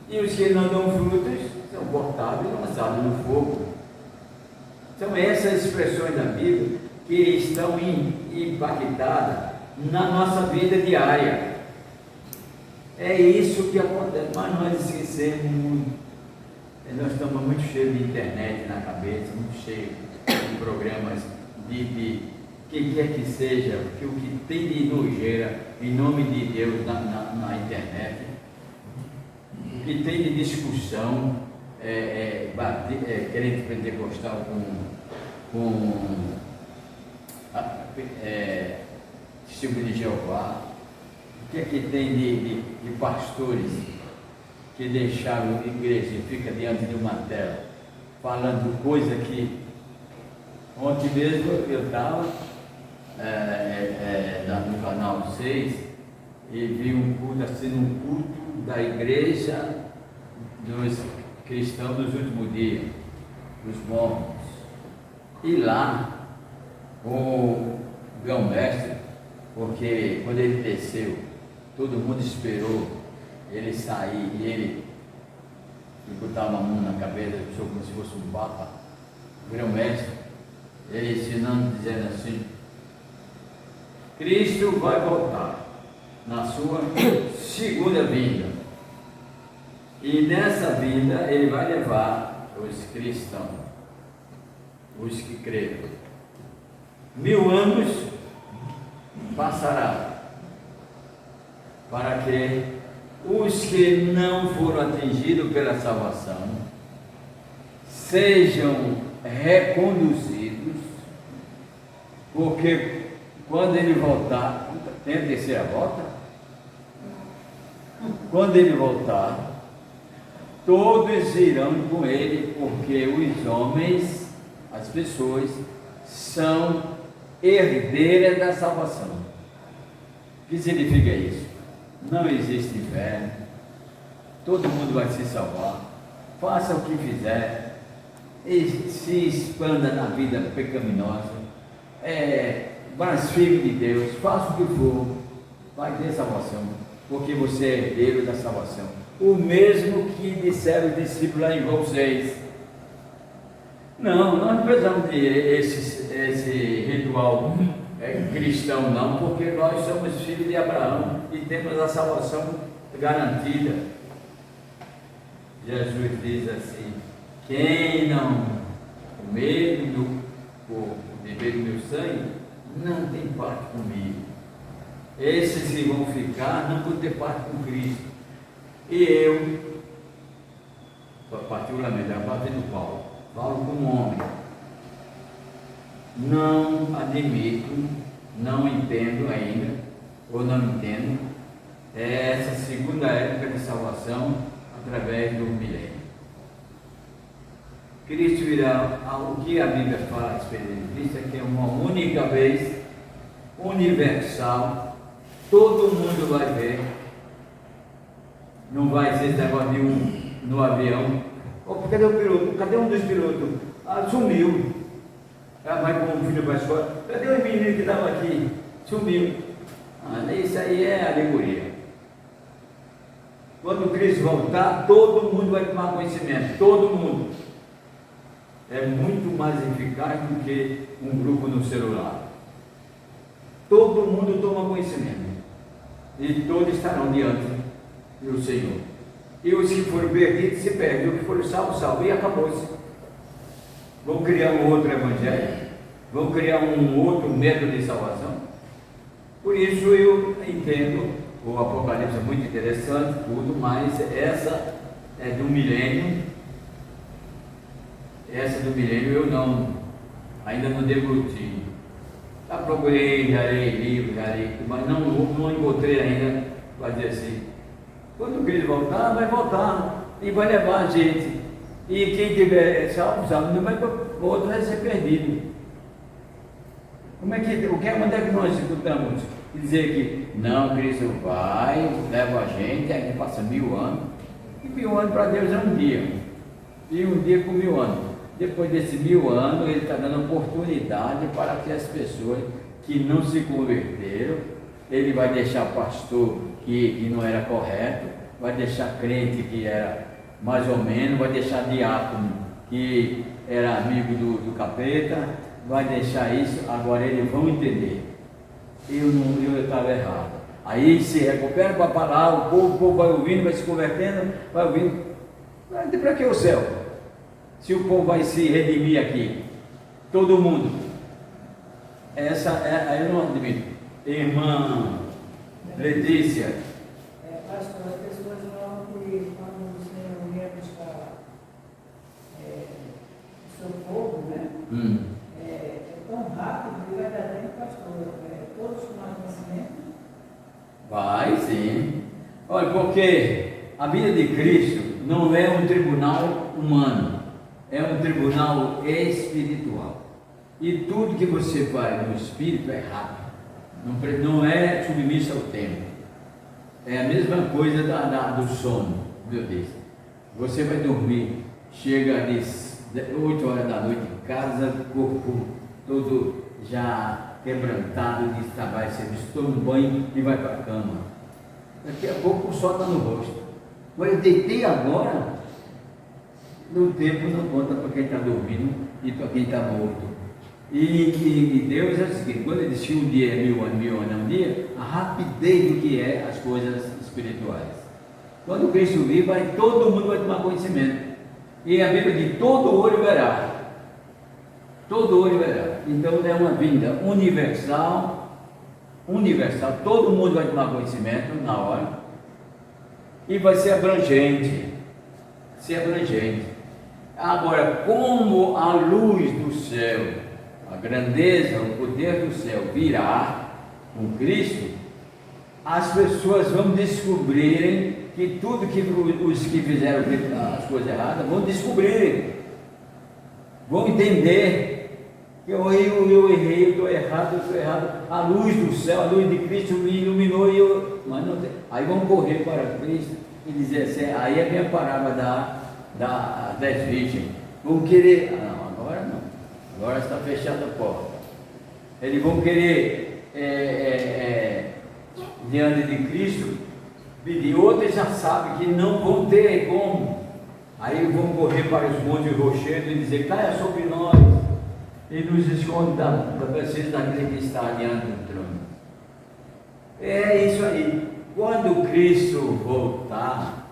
[SPEAKER 3] E os que não dão frutos são cortados e lançados no fogo. São essas expressões da Bíblia que estão impactadas na nossa vida diária. É isso que acontece, mas nós esquecemos muito. Nós estamos muito cheios de internet na cabeça, muito cheios de programas de que quer que seja, que o que tem de nojeira em nome de Deus na internet, o que tem de discussão, crente pentecostal com testemunho de Jeová, o que é que tem de pastores que deixaram a igreja e fica diante de uma tela falando coisa que ontem mesmo eu estava no canal 6 e vi um culto, assim, um culto da igreja dos cristãos dos últimos dias, dos mormons. E lá o grão-mestre, porque quando ele desceu, todo mundo esperou ele sair e ele botar uma mão na cabeça da pessoa como se fosse um papa. O grão-mestre, ele ensinando, dizendo assim: Cristo vai voltar na sua segunda vinda, e nessa vinda ele vai levar os cristãos, os que creram. 1000 anos passará para que os que não foram atingidos pela salvação sejam reconduzidos, porque quando ele voltar, tem a terceira volta, quando ele voltar, todos irão com ele, porque os homens, as pessoas, são herdeiras da salvação. O que significa isso? Não existe inferno, todo mundo vai se salvar, faça o que fizer, e se expanda na vida pecaminosa, blasfeme de Deus, faça o que for, vai ter salvação, porque você é herdeiro da salvação. O mesmo que disseram os discípulos lá em João 6. Não, nós não precisamos de esse ritual cristão, não, porque nós somos filhos de Abraão e temos a salvação garantida. Jesus diz assim: quem não comer do meu corpo, beber do meu sangue, não tem parte comigo. Esses que vão ficar não vão ter parte com Cristo. E eu, particularmente, a partir do Paulo, falo como homem, não admito, não entendo ainda, ou não entendo, essa segunda época de salvação através do milênio. Cristo virá, o que a Bíblia fala a respeito de Cristo é que é uma única vez, universal, todo mundo vai ver. Não vai ser esse negócio de no avião. Cadê o piloto? Cadê um dos pilotos? Sumiu. Vai com o filho para a escola. Cadê o menino que estava aqui? Sumiu. Isso aí é alegoria. Quando Cristo voltar, todo mundo vai tomar conhecimento. Todo mundo. É muito mais eficaz do que um grupo no celular. Todo mundo toma conhecimento. E todos estarão diante do Senhor. E os que foram perdidos se perdem, os que foram salvos, e acabou-se. Vão criar um outro evangelho, vão criar um outro método de salvação. Por isso eu entendo, o Apocalipse é muito interessante, tudo, mas essa é do milênio. Essa do milênio eu ainda não degluti. Já procurei, já li livros, mas não encontrei ainda para dizer assim. Quando Cristo voltar, vai voltar e vai levar a gente. E quem tiver salvo, não vai, o outro vai ser perdido. Onde é que nós escutamos dizer que não, Cristo vai, leva a gente, aí passa 1000 anos. E 1000 anos para Deus é um dia. E um dia com 1000 anos. Depois desses 1000 anos, Ele está dando oportunidade para que as pessoas que não se converteram, Ele vai deixar pastor que não era correto, vai deixar crente que era mais ou menos, vai deixar diácono que era amigo do capeta, vai deixar isso. Agora eles vão entender. Eu estava errado. Aí se recupera para parar, o povo vai ouvindo, vai se convertendo, vai ouvindo. Para que o céu? Se o povo vai se redimir aqui, todo mundo. Aí eu não admito. Irmã Letícia.
[SPEAKER 2] Pastor, as pessoas falam que quando o Senhor vier buscar o seu povo, né? É tão rápido que vai dar tempo, pastor. Todos com conhecimento?
[SPEAKER 3] Vai sim. Olha, porque a vida de Cristo não é um tribunal humano, é um tribunal espiritual. E tudo que você faz no espírito é rápido, não é submisso ao tempo. É a mesma coisa do sono, meu Deus. Você vai dormir, chega às 8 horas da noite em casa, corpo todo já quebrantado, diz, vai ser visto, toma um banho e vai para a cama. Daqui a pouco o sol está no rosto. Mas eu deitei agora, no tempo não conta para quem está dormindo e para quem está morto. E Deus é o seguinte, quando ele diz que um dia é 1000 anos, 1000 anos é um dia, a rapidez do que é as coisas espirituais. Quando Cristo vir, todo mundo vai tomar conhecimento. E a Bíblia diz, todo olho verá. Todo olho verá. Então é uma vinda universal, todo mundo vai tomar conhecimento na hora. E vai ser abrangente. Agora, como a luz do céu, a grandeza, o poder do céu virá com Cristo, as pessoas vão descobrirem que tudo que os que fizeram as coisas erradas vão descobrir, vão entender que eu errei, eu estou errado, a luz do céu, a luz de Cristo me iluminou mas não tem. Aí vão correr para Cristo e dizer assim, aí é a minha parábola das virgens, vão querer, agora não, agora está fechada a porta, eles vão querer diante de Cristo pedir, outros já sabem que não vão ter como, aí vão correr para os montes rochedos e dizer, caia sobre nós e nos esconde da presença daquele que está diante do trono. É isso aí. Quando Cristo voltar,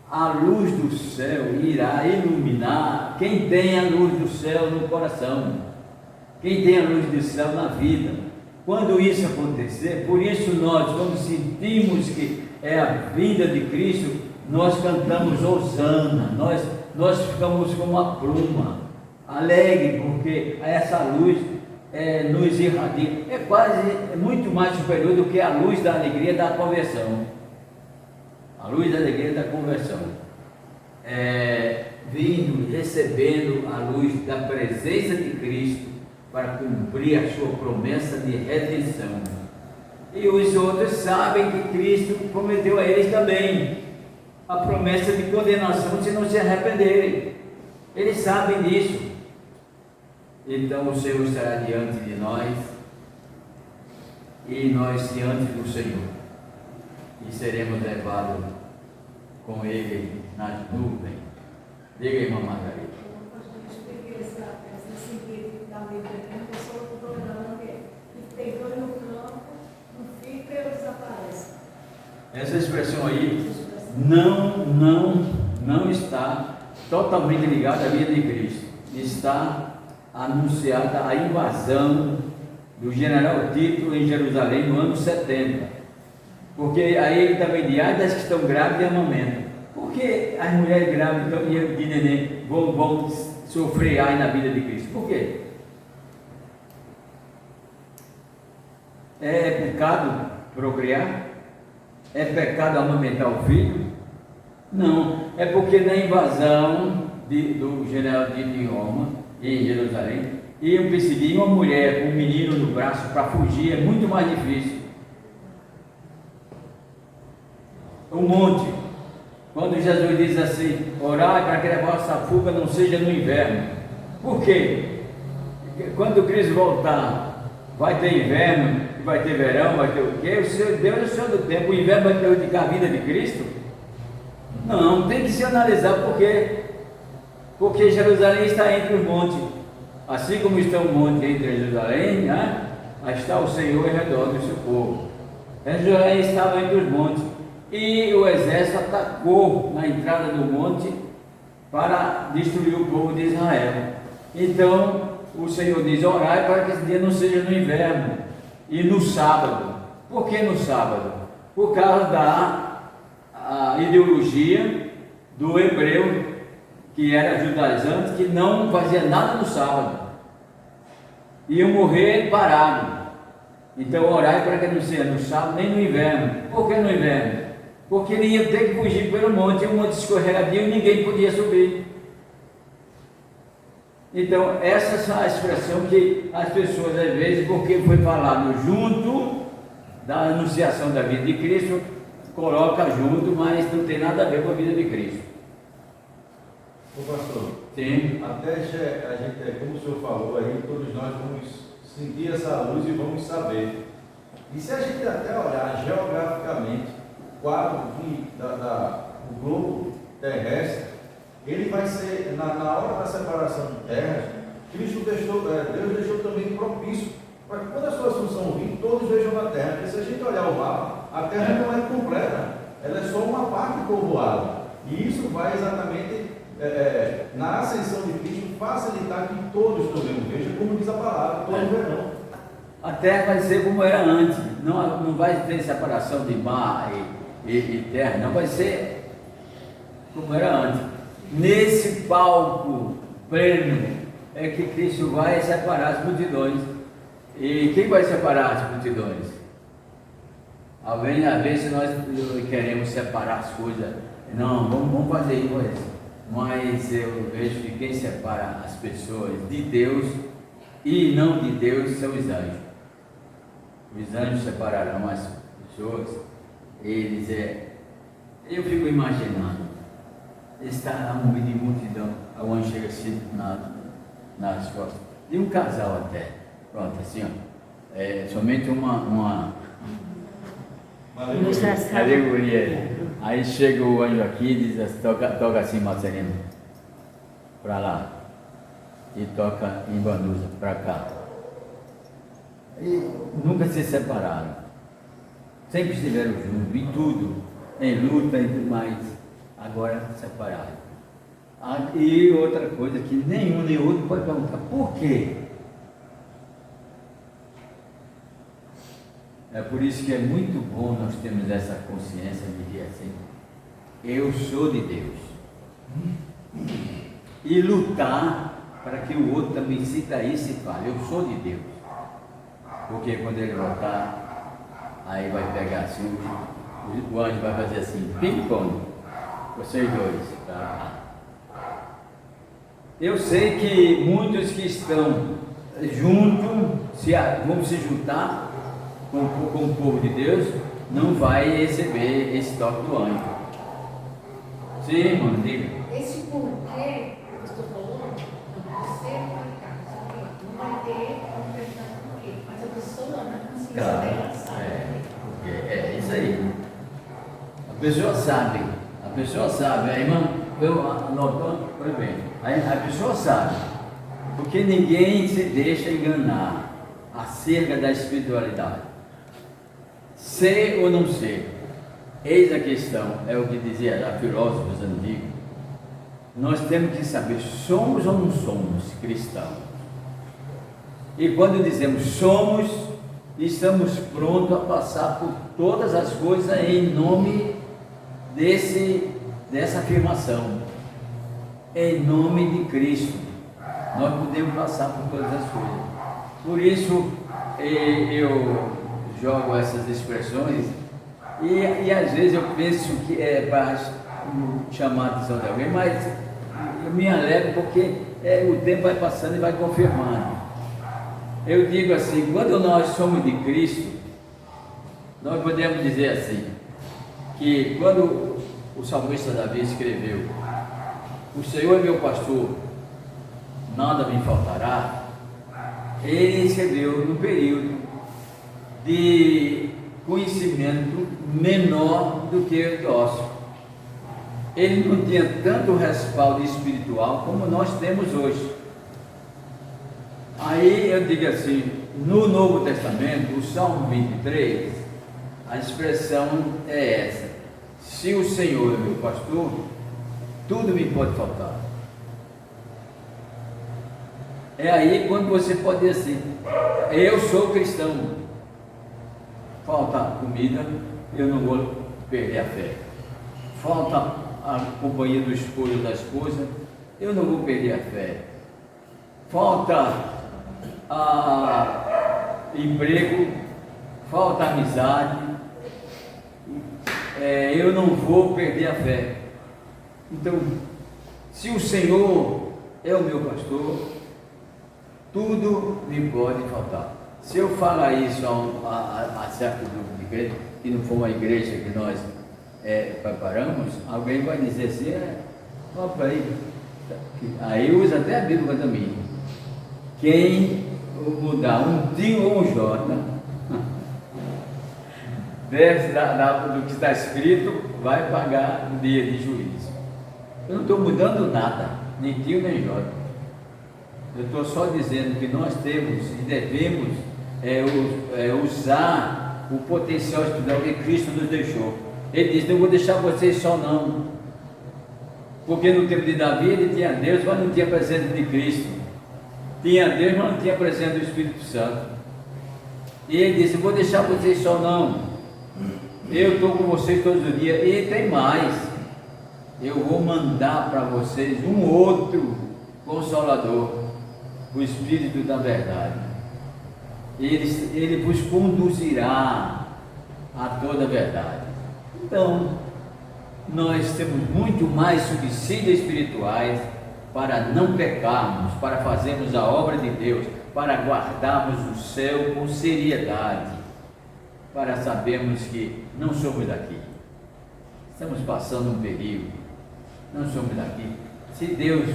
[SPEAKER 3] a luz do céu irá iluminar quem tem a luz do céu no coração, quem tem a luz do céu na vida. Quando isso acontecer, por isso nós, quando sentimos que é a vinda de Cristo, nós cantamos Hosana, nós ficamos como uma pluma, alegre, porque essa luz nos irradia, é muito mais superior do que a luz da alegria da conversão. A luz da alegria da conversão, vindo, recebendo a luz da presença de Cristo para cumprir a sua promessa de redenção. E os outros sabem que Cristo prometeu a eles também a promessa de condenação se não se arrependerem. Eles sabem disso. Então o Senhor estará diante de nós e nós diante do Senhor, e seremos levados com Ele nas nuvens. Diga, irmã Margarida.
[SPEAKER 6] Eu expliquei esse sentido da Bíblia, a pessoa do programa que tem dois no campo, não fica e desaparece.
[SPEAKER 3] Essa expressão aí não está totalmente ligada à vida de Cristo. Está anunciada a invasão do general Tito em Jerusalém no ano 70, porque aí ele também diz, das que estão grávidas de amamento, porque as mulheres grávidas de neném vão sofrer ai na vida de Cristo, por quê? É pecado procriar? É pecado amamentar o filho? Não, é porque na invasão do general Tito em Roma, em Jerusalém, iam perseguir uma mulher com um menino no braço para fugir, é muito mais difícil. O monte, quando Jesus diz assim, orai para que a vossa fuga não seja no inverno. Por quê? Quando Cristo voltar, vai ter inverno, vai ter verão, vai ter o quê? O Senhor Deus é o Senhor do tempo, o inverno vai prejudicar a vida de Cristo? Não, tem que se analisar porque Jerusalém está entre os montes, assim como está o monte entre Jerusalém, está o Senhor em redor do seu povo. Jerusalém estava entre os montes e o exército atacou na entrada do monte para destruir o povo de Israel. Então o Senhor diz, orai para que esse dia não seja no inverno e no sábado. Por que no sábado? Por causa da ideologia do hebreu, que era judaizante, que não fazia nada no sábado, iam morrer parados. Então orai para que não seja no sábado nem no inverno. Por que no inverno? Porque ele ia ter que fugir pelo monte, um monte escorregadio e ninguém podia subir. Então essa é a expressão que as pessoas às vezes, porque foi falado junto da anunciação da vida de Cristo, coloca junto, mas não tem nada a ver com a vida de Cristo.
[SPEAKER 4] Ô pastor,
[SPEAKER 3] sim.
[SPEAKER 4] Até a gente, como o senhor falou aí, todos nós vamos sentir essa luz e vamos saber. E se a gente até olhar geograficamente o quadro do globo terrestre, ele vai ser, na hora da separação de terras, Deus deixou também propício para que quando as suas funções virem, todos vejam na terra. Porque se a gente olhar o mapa, a terra não é completa, ela é só uma parte povoada. E isso vai exatamente na ascensão de Cristo facilitar que todos também vejam, como diz a palavra, todos verão.
[SPEAKER 3] A terra vai ser como era antes, não vai ter separação de mar e terra, não vai ser como era antes. Nesse palco pleno é que Cristo vai separar as multidões. E quem vai separar as multidões? Às vezes nós queremos separar as coisas. Não, vamos fazer isso. Mas eu vejo que quem separa as pessoas de Deus e não de Deus são os anjos. Os anjos separarão as pessoas. Eu fico imaginando, está lá no meio de multidão, o anjo chega assim nas costas, de um casal até, pronto, assim, ó, somente uma alegoria. Aí chega o anjo aqui e diz assim, toca assim, Marcelino, para lá, e toca em Vanusa, para cá. E nunca se separaram, sempre estiveram juntos, em tudo, em luta e tudo mais, agora separaram. E outra coisa que nenhum nem outro pode perguntar, por quê? É por isso que é muito bom nós termos essa consciência de que assim, eu sou de Deus. E lutar para que o outro também sinta isso e fale, eu sou de Deus. Porque quando ele voltar, aí vai pegar assim, o anjo vai fazer assim, ping-pong, vocês dois, para lá. Eu sei que muitos que estão juntos, vão se juntar com o povo de Deus, não vai receber esse toque do anjo. Sim, mano, diga.
[SPEAKER 7] Esse porquê que eu estou falando, você não vai ter como perguntar por quê, mas a pessoa na consciência dela sabe.
[SPEAKER 3] É isso aí. A pessoa sabe, a irmã, eu anotou, foi bem, a pessoa sabe, porque ninguém se deixa enganar acerca da espiritualidade. Ser ou não ser, eis a questão, é o que dizia a filósofos antigos. Nós temos que saber, somos ou não somos cristãos? E quando dizemos somos, estamos prontos a passar por todas as coisas em nome dessa afirmação, em nome de Cristo. Nós podemos passar por todas as coisas. Por isso eu jogo essas expressões e às vezes eu penso que é para chamar a atenção de alguém, mas eu me alegro porque o tempo vai passando e vai confirmando. Eu digo assim, quando nós somos de Cristo, nós podemos dizer assim, que quando o salmista Davi escreveu, o Senhor é meu pastor, nada me faltará, ele escreveu no período de conhecimento menor do que o nosso. Ele não tinha tanto respaldo espiritual como nós temos hoje. Aí eu digo assim, no Novo Testamento, o Salmo 23, a expressão é essa: se o Senhor é meu pastor, tudo me pode faltar. É aí quando você pode dizer assim, eu sou cristão, falta comida, eu não vou perder a fé. Falta a companhia do esposo ou da esposa, eu não vou perder a fé. Falta emprego, falta amizade, eu não vou perder a fé. Então, se o Senhor é o meu pastor, tudo me pode faltar. Se eu falar isso a certo grupo de igreja, que não for uma igreja que nós preparamos, alguém vai dizer assim, opa aí usa até a Bíblia também. Quem mudar um tio ou um J do que está escrito, vai pagar no dia de juízo. Eu não estou mudando nada, nem tio nem J. Eu estou só dizendo que nós temos e devemos usar o potencial espiritual que Cristo nos deixou. Ele disse, não vou deixar vocês só não, porque no tempo de Davi ele tinha Deus, mas não tinha a presença de Cristo, tinha Deus, mas não tinha a presença do Espírito Santo. E ele disse, vou deixar vocês só não, eu estou com vocês todos os dias. E tem mais, eu vou mandar para vocês um outro Consolador, o Espírito da verdade. Ele vos conduzirá a toda a verdade. Então, nós temos muito mais subsídios espirituais para não pecarmos, para fazermos a obra de Deus, para guardarmos o céu com seriedade, para sabermos que não somos daqui, estamos passando um período, não somos daqui. Se Deus,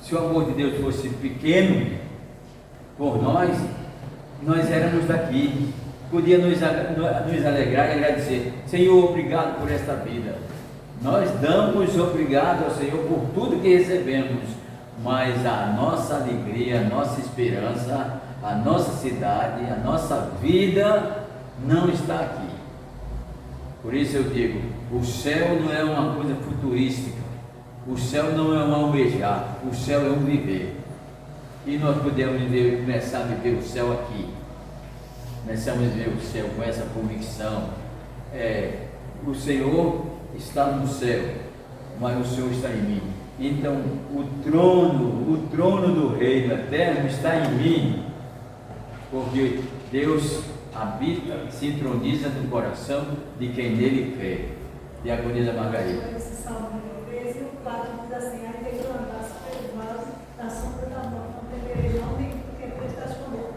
[SPEAKER 3] se o amor de Deus fosse pequeno por nós éramos daqui, podia nos alegrar e agradecer: Senhor, obrigado por esta vida. Nós damos obrigado ao Senhor por tudo que recebemos, mas a nossa alegria, a nossa esperança, a nossa cidade, a nossa vida não está aqui. Por isso eu digo, o céu não é uma coisa futurística, o céu não é um almejar, o céu é um viver. E nós podemos começar a viver o céu aqui. Começamos a viver o céu com essa convicção. O Senhor está no céu, mas o Senhor está em mim. Então o trono do reino eterno está em mim, porque Deus habita, se entroniza no coração de quem nele crê. Diaconisa Margarida.
[SPEAKER 6] Esse salmo de 13 e o 4 diz assim: aí tem que andar pelo vale da sombra da morte, não temerei não, nem porque tu estás comigo.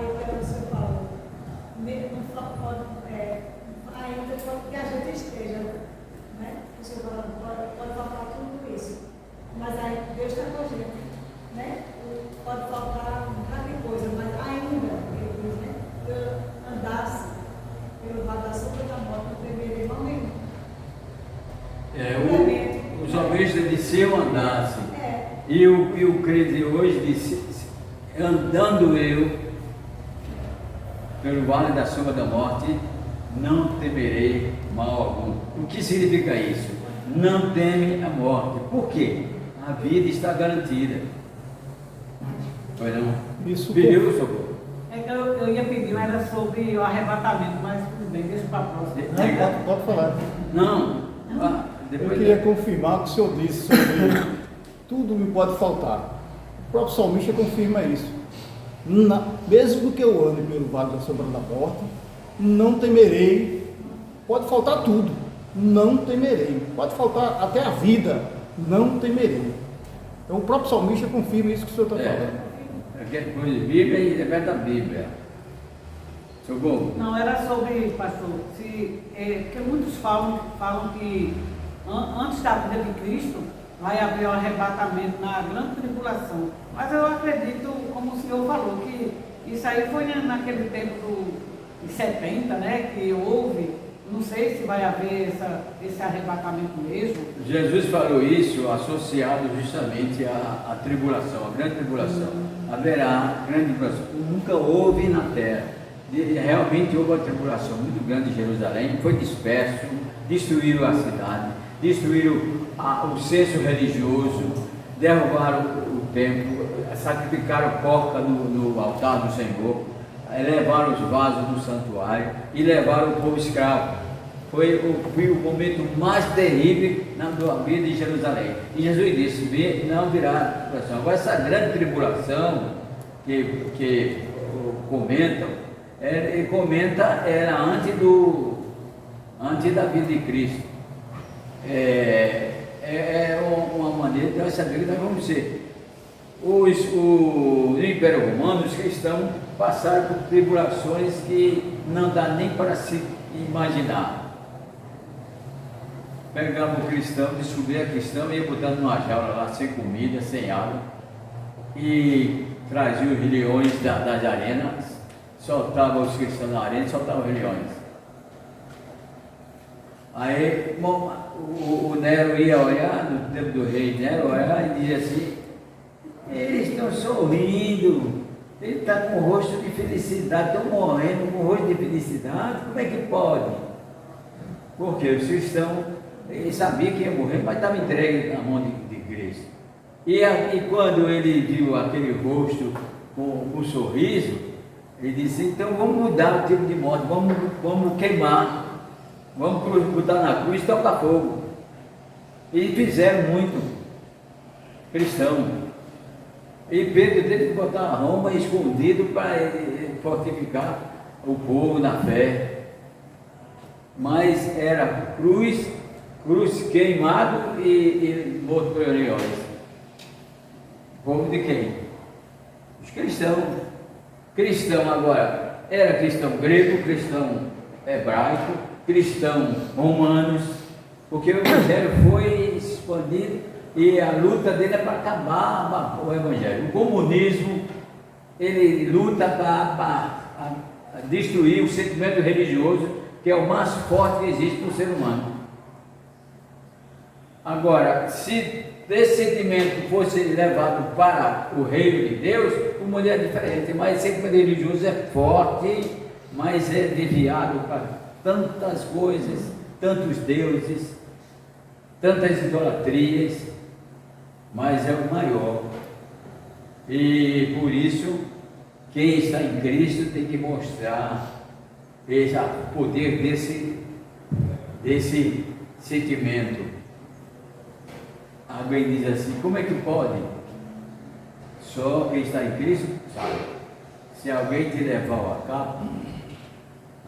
[SPEAKER 6] Eu quero que o Senhor falou. Ainda pode que a gente esteja, né? O Senhor pode faltar tudo isso, mas aí Deus está com a gente, né? Pode faltar um bocado de coisa, mas ainda, ele diz, né? Eu andasse pelo vale da sombra da morte, não temerei mal nenhum.
[SPEAKER 3] O salmista disse: se eu andasse, e o crente hoje disse: andando eu pelo vale da sombra da morte, não temerei mal algum. O que significa isso? Não teme a morte. Por quê? A vida está garantida. Pois não?
[SPEAKER 8] Isso
[SPEAKER 3] pediu, Socorro?
[SPEAKER 9] Eu ia pedir, mas era sobre o arrebatamento, mas tudo bem, deixa para a próxima.
[SPEAKER 8] Pode falar.
[SPEAKER 3] Não.
[SPEAKER 8] Eu queria confirmar o que o senhor disse sobre tudo me pode faltar. O próprio salmista confirma isso. Mesmo que eu ande pelo vale da sombra da morte, não temerei. Pode faltar tudo, não temerei. Pode faltar até a vida, não temerei. Então o próprio salmista confirma isso que o senhor está falando.
[SPEAKER 3] Aquela coisa de Bíblia e repete a Bíblia. Socorro?
[SPEAKER 9] Não, era sobre, pastor, porque muitos falam que antes da vida de Cristo vai haver o arrebatamento na grande tribulação. Mas eu acredito, como o senhor falou, que isso aí foi naquele tempo de 70, né, que houve. Não sei se vai haver esse arrebatamento mesmo.
[SPEAKER 3] Jesus falou isso associado justamente à tribulação, à grande tribulação. Haverá grande tribulação. Nunca houve na terra. Realmente houve uma tribulação muito grande em Jerusalém, foi disperso, destruíram a cidade, destruíram o censo religioso, derrubaram o templo, sacrificaram porca no altar do Senhor, levaram os vasos do santuário e levaram o povo escravo. Foi o momento mais terrível na vida de Jerusalém. E Jesus disse: não virá tribulação. Agora essa grande tribulação que comentam, ele comenta, era antes da vida de Cristo. Uma maneira de nós saber que nós vamos ser. No Império Romano, os cristãos passaram por tribulações que não dá nem para se imaginar. Pegava o cristão, descobria cristão e ia botando numa jaula lá, sem comida, sem água, e trazia os leões das arenas, soltava os cristãos na arena e soltava os leões. Aí o Nero ia olhar, no tempo do rei Nero, olhar e dizia assim: eles estão sorrindo, ele está com o rosto de felicidade, estão morrendo com o rosto de felicidade, como é que pode? Porque os cristãos, ele sabia que ia morrer, mas estava entregue na mão de Cristo. E quando ele viu aquele rosto com um sorriso, ele disse: então vamos mudar o tipo de morte, vamos queimar, vamos botar na cruz e tocar fogo. E fizeram muito, cristão. E Pedro teve que botar a Roma escondido para fortificar o povo na fé, mas era cruz queimado e morto por leões. Povo de quem? Os cristãos. Cristão agora, era cristão grego, cristão hebraico, cristão romanos, porque o Evangelho foi expandido e a luta dele é para acabar o Evangelho. O comunismo, ele luta para destruir o sentimento religioso, que é o mais forte que existe no ser humano. Agora, se esse sentimento fosse levado para o reino de Deus, o mundo é diferente, mas o sentimento religioso é forte, mas é desviado para tantas coisas, tantos deuses, tantas idolatrias, mas é o maior. E por isso, quem está em Cristo tem que mostrar o poder desse sentimento. Alguém diz assim, como é que pode? Só quem está em Cristo sabe. Se alguém te levar a capa,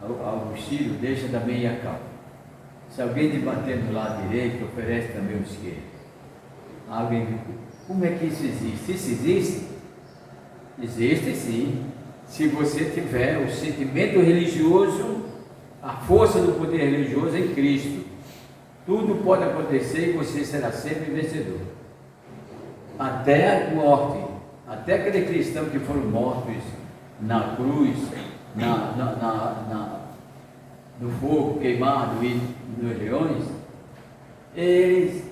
[SPEAKER 3] ao vestido, deixa também a capa. Se alguém te bater no lado direito, oferece também o esquerdo. Alguém, como é que isso existe? Isso existe? Existe sim. Se você tiver o sentimento religioso, a força do poder religioso em Cristo, tudo pode acontecer e você será sempre vencedor. Até a morte, até aquele cristão que foram mortos na cruz, no fogo queimado e nos leões, eles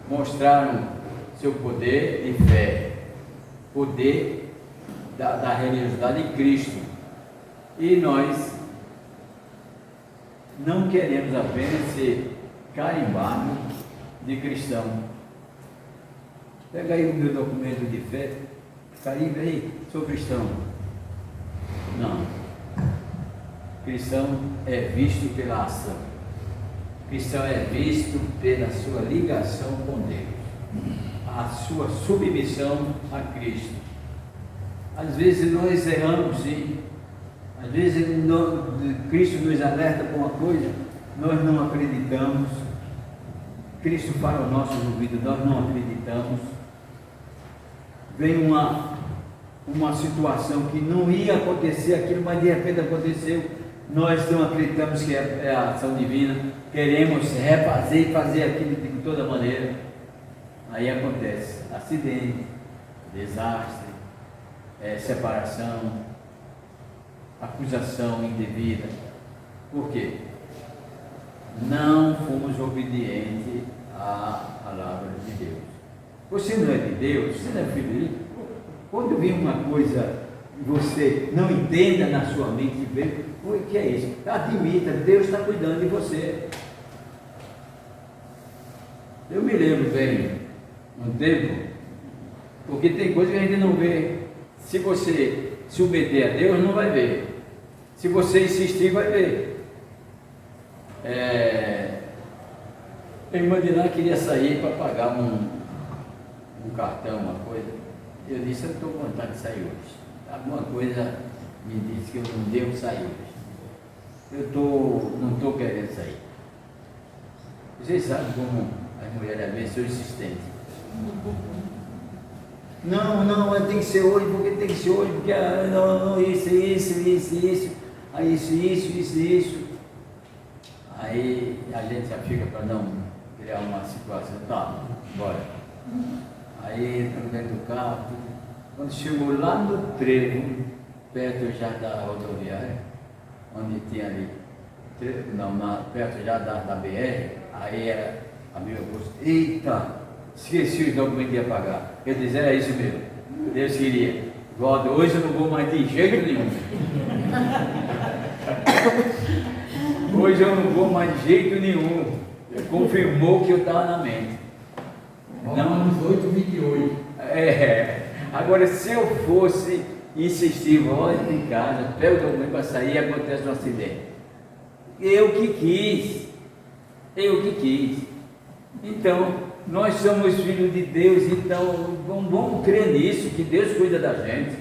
[SPEAKER 3] mostraram seu poder de fé, poder da religiosidade em Cristo. E nós não queremos apenas ser carimbados de cristão. Pega aí o meu documento de fé, carimba aí, sou cristão. Não. Cristão é visto pela ação. Cristão é visto pela sua ligação com Deus, a sua submissão a Cristo. Às vezes nós erramos, sim. Às vezes Cristo nos alerta com uma coisa, nós não acreditamos. Cristo fala aos nossos ouvidos, nós não acreditamos. Vem uma situação que não ia acontecer aquilo, mas de repente aconteceu. Nós não acreditamos que é a ação divina, queremos refazer e fazer aquilo de toda maneira. Aí acontece acidente, desastre, separação, acusação indevida. Por quê? Não fomos obedientes à palavra de Deus. Você não é de Deus, você não é filho de Deus. Quando vem uma coisa que você não entenda na sua mente, o que é isso? Admita, Deus está cuidando de você. Eu me lembro bem, um tempo, porque tem coisa que a gente não vê. Se você submeter a Deus, não vai ver. Se você insistir, vai ver. A irmã de lá queria sair para pagar um cartão, uma coisa. Eu disse, eu estou com vontade de sair hoje. Alguma coisa me disse que eu não devo sair hoje. Não estou querendo sair. Vocês sabem como as mulheres às vezes são insistentes. Não, tem que ser hoje, porque tem que ser hoje, porque não, isso. Aí isso. Aí a gente já fica para não criar uma situação. Tá, bora. Aí entramos dentro do carro, quando chegou lá no trevo, perto já da rodoviária, onde tinha ali, perto já da BR, aí era a minha bolsa. Eita, esqueci os documentos que ia pagar. Eu disse, era isso mesmo, Deus queria. God, hoje eu não vou mais de jeito nenhum. Hoje eu não vou mais de jeito nenhum. Confirmou o que eu estava na mente.
[SPEAKER 10] Romanos 8:28.
[SPEAKER 3] Agora, se eu fosse insistir, volta em casa, pega o documento para sair e acontece um acidente. Eu que quis. Então, nós somos filhos de Deus, então vamos crer nisso, que Deus cuida da gente.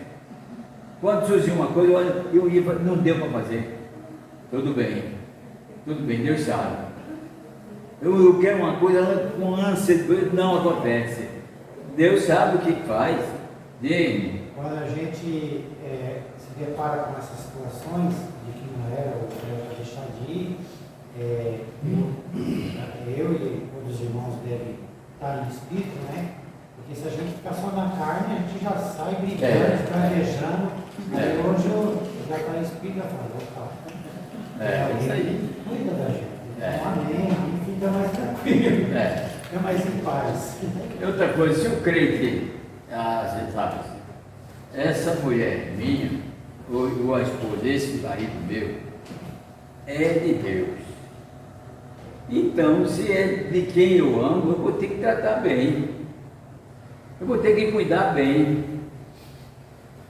[SPEAKER 10] Quando surgiu uma coisa, eu ia, não deu para fazer. Tudo bem, Deus sabe. Eu quero uma coisa com ânsia, não acontece. Deus sabe o que faz.
[SPEAKER 5] Quando a gente se depara com essas situações de que não era ou para deixar de ir, eu e outros irmãos devem estar em espírito, né? Porque se a gente ficar só na carne, a gente já sai brigando, planejando. Hoje eu já estou em espírito e falo,
[SPEAKER 10] isso aí.
[SPEAKER 5] Cuida da gente. Amém. Fica mais tranquilo. Fica mais em paz.
[SPEAKER 10] Outra coisa, se eu creio que, você sabe, essa mulher minha, ou a esposa, esse marido meu, é de Deus. Então, se é de quem eu amo, eu vou ter que tratar bem. Eu vou ter que cuidar bem.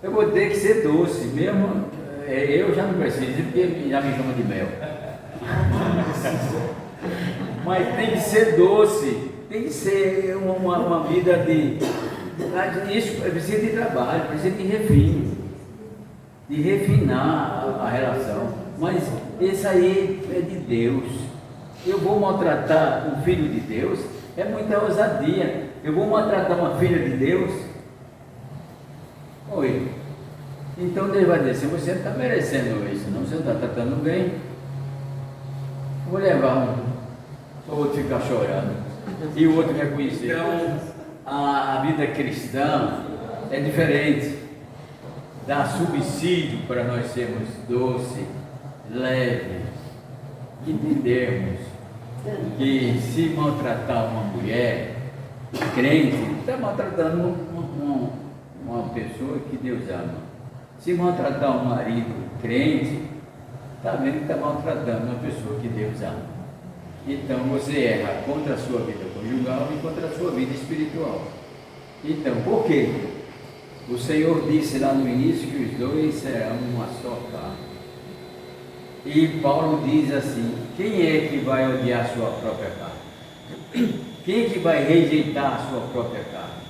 [SPEAKER 10] Eu vou ter que ser doce, mesmo. Eu já não preciso, porque já me chama de mel. Mas tem que ser doce, tem que ser uma vida de. Isso precisa de trabalho, precisa de refino, de refinar a relação. Mas isso aí é de Deus. Eu vou maltratar um filho de Deus, é muita ousadia. Eu vou maltratar uma filha de Deus. Oi. Então Deus vai dizer, você não está merecendo isso, não, você não está tratando bem. Vou levar o outro ficar chorando e o outro reconhecer. Então a vida cristã é diferente. Dá subsídio para nós sermos doces, leves, entendermos que se maltratar uma mulher crente, está maltratando uma pessoa que Deus ama. Se maltratar um marido crente, está vendo que está maltratando uma pessoa que Deus ama. Então você erra contra a sua vida conjugal e contra a sua vida espiritual. Então, por quê? O Senhor disse lá no início que os dois serão uma só carne. E Paulo diz assim: quem é que vai odiar a sua própria carne? Quem é que vai rejeitar a sua própria carne?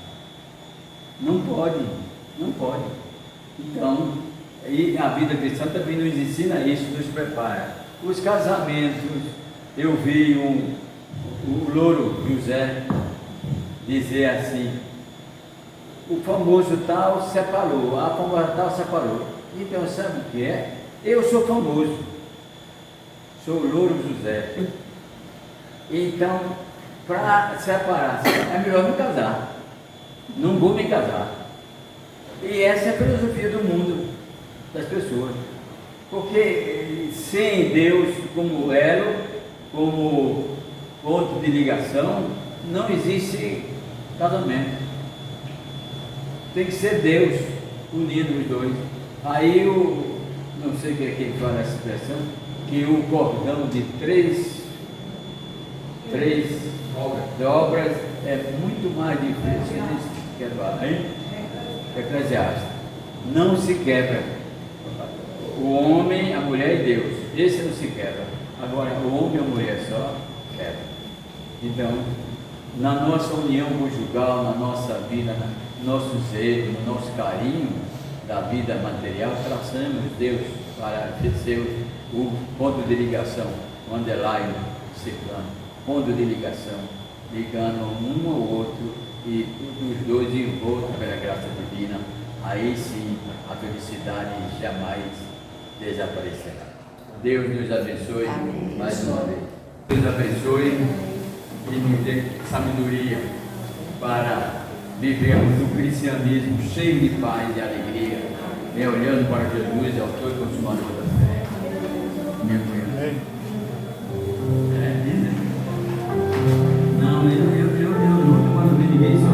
[SPEAKER 10] Não pode, não pode. Então, e a vida cristã também nos ensina isso, nos prepara. Os casamentos, eu vi o louro José dizer assim: o famoso tal separou, a famosa tal separou. Então, sabe o que é? Eu sou famoso, sou o louro José. Então, para separar, é melhor não casar. Não vou me casar. E essa é a filosofia do mundo, das pessoas. Porque sem Deus como elo, como ponto de ligação, não existe casamento. Tem que ser Deus unindo os dois. Aí não sei quem é que fala essa expressão, que o cordão de três dobras é muito mais difícil de quebrar, hein? Eclesiastes. Não se quebra. O homem, a mulher e Deus. Esse não se quebra. Agora, o homem e a mulher só quebra. Então, na nossa união conjugal, na nossa vida, no nosso zelo, no nosso carinho da vida material, traçamos Deus para ser o ponto de ligação, o underline, circulando, ponto de ligação, ligando um ao outro e os dois envoltos pela graça divina. Aí sim a felicidade jamais desaparecerá. Deus nos abençoe. Amém. Mais uma vez. Deus abençoe e nos dê sabedoria para vivermos um cristianismo cheio de paz e alegria, olhando para Jesus, autor e consumador da fé. Meu Deus. Não, eu luto quando vi ninguém só.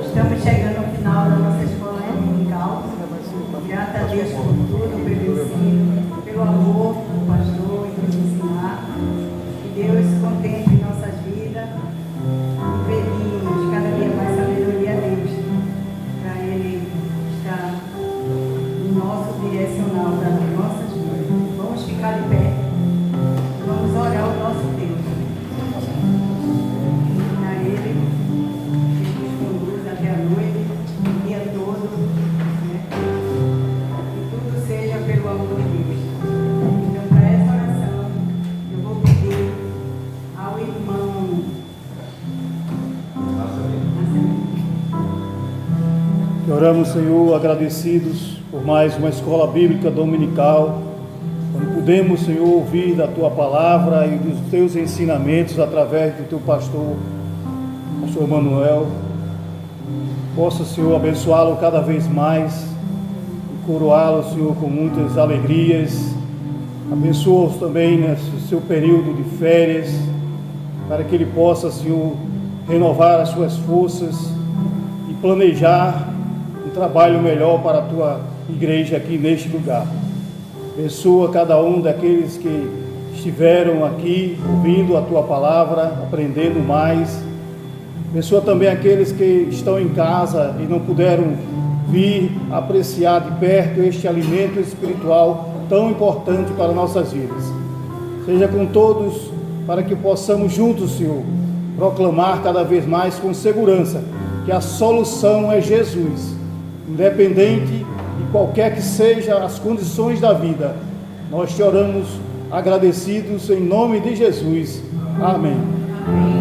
[SPEAKER 2] Estamos chegando ao final da nossa escola dominical. Graças a Deus por tudo, pelo ensino, pelo amor do pastor e nos ensinar. Que Deus contemple nossas vidas.
[SPEAKER 8] E oramos, Senhor, agradecidos por mais uma escola bíblica dominical, onde podemos, Senhor, ouvir da Tua palavra e dos Teus ensinamentos através do Teu pastor Manuel. Possa, Senhor, abençoá-lo cada vez mais e coroá-lo, Senhor, com muitas alegrias. Abençoa-os também nesse seu período de férias, para que ele possa, Senhor, renovar as suas forças e planejar um trabalho melhor para a Tua igreja aqui neste lugar. Abençoa cada um daqueles que estiveram aqui ouvindo a Tua palavra, aprendendo mais. Abençoa também aqueles que estão em casa e não puderam vir apreciar de perto este alimento espiritual tão importante para nossas vidas. Seja com todos, para que possamos juntos, Senhor, proclamar cada vez mais com segurança que a solução é Jesus. Independente de qualquer que sejam as condições da vida, nós te oramos agradecidos em nome de Jesus. Amém.
[SPEAKER 2] Amém.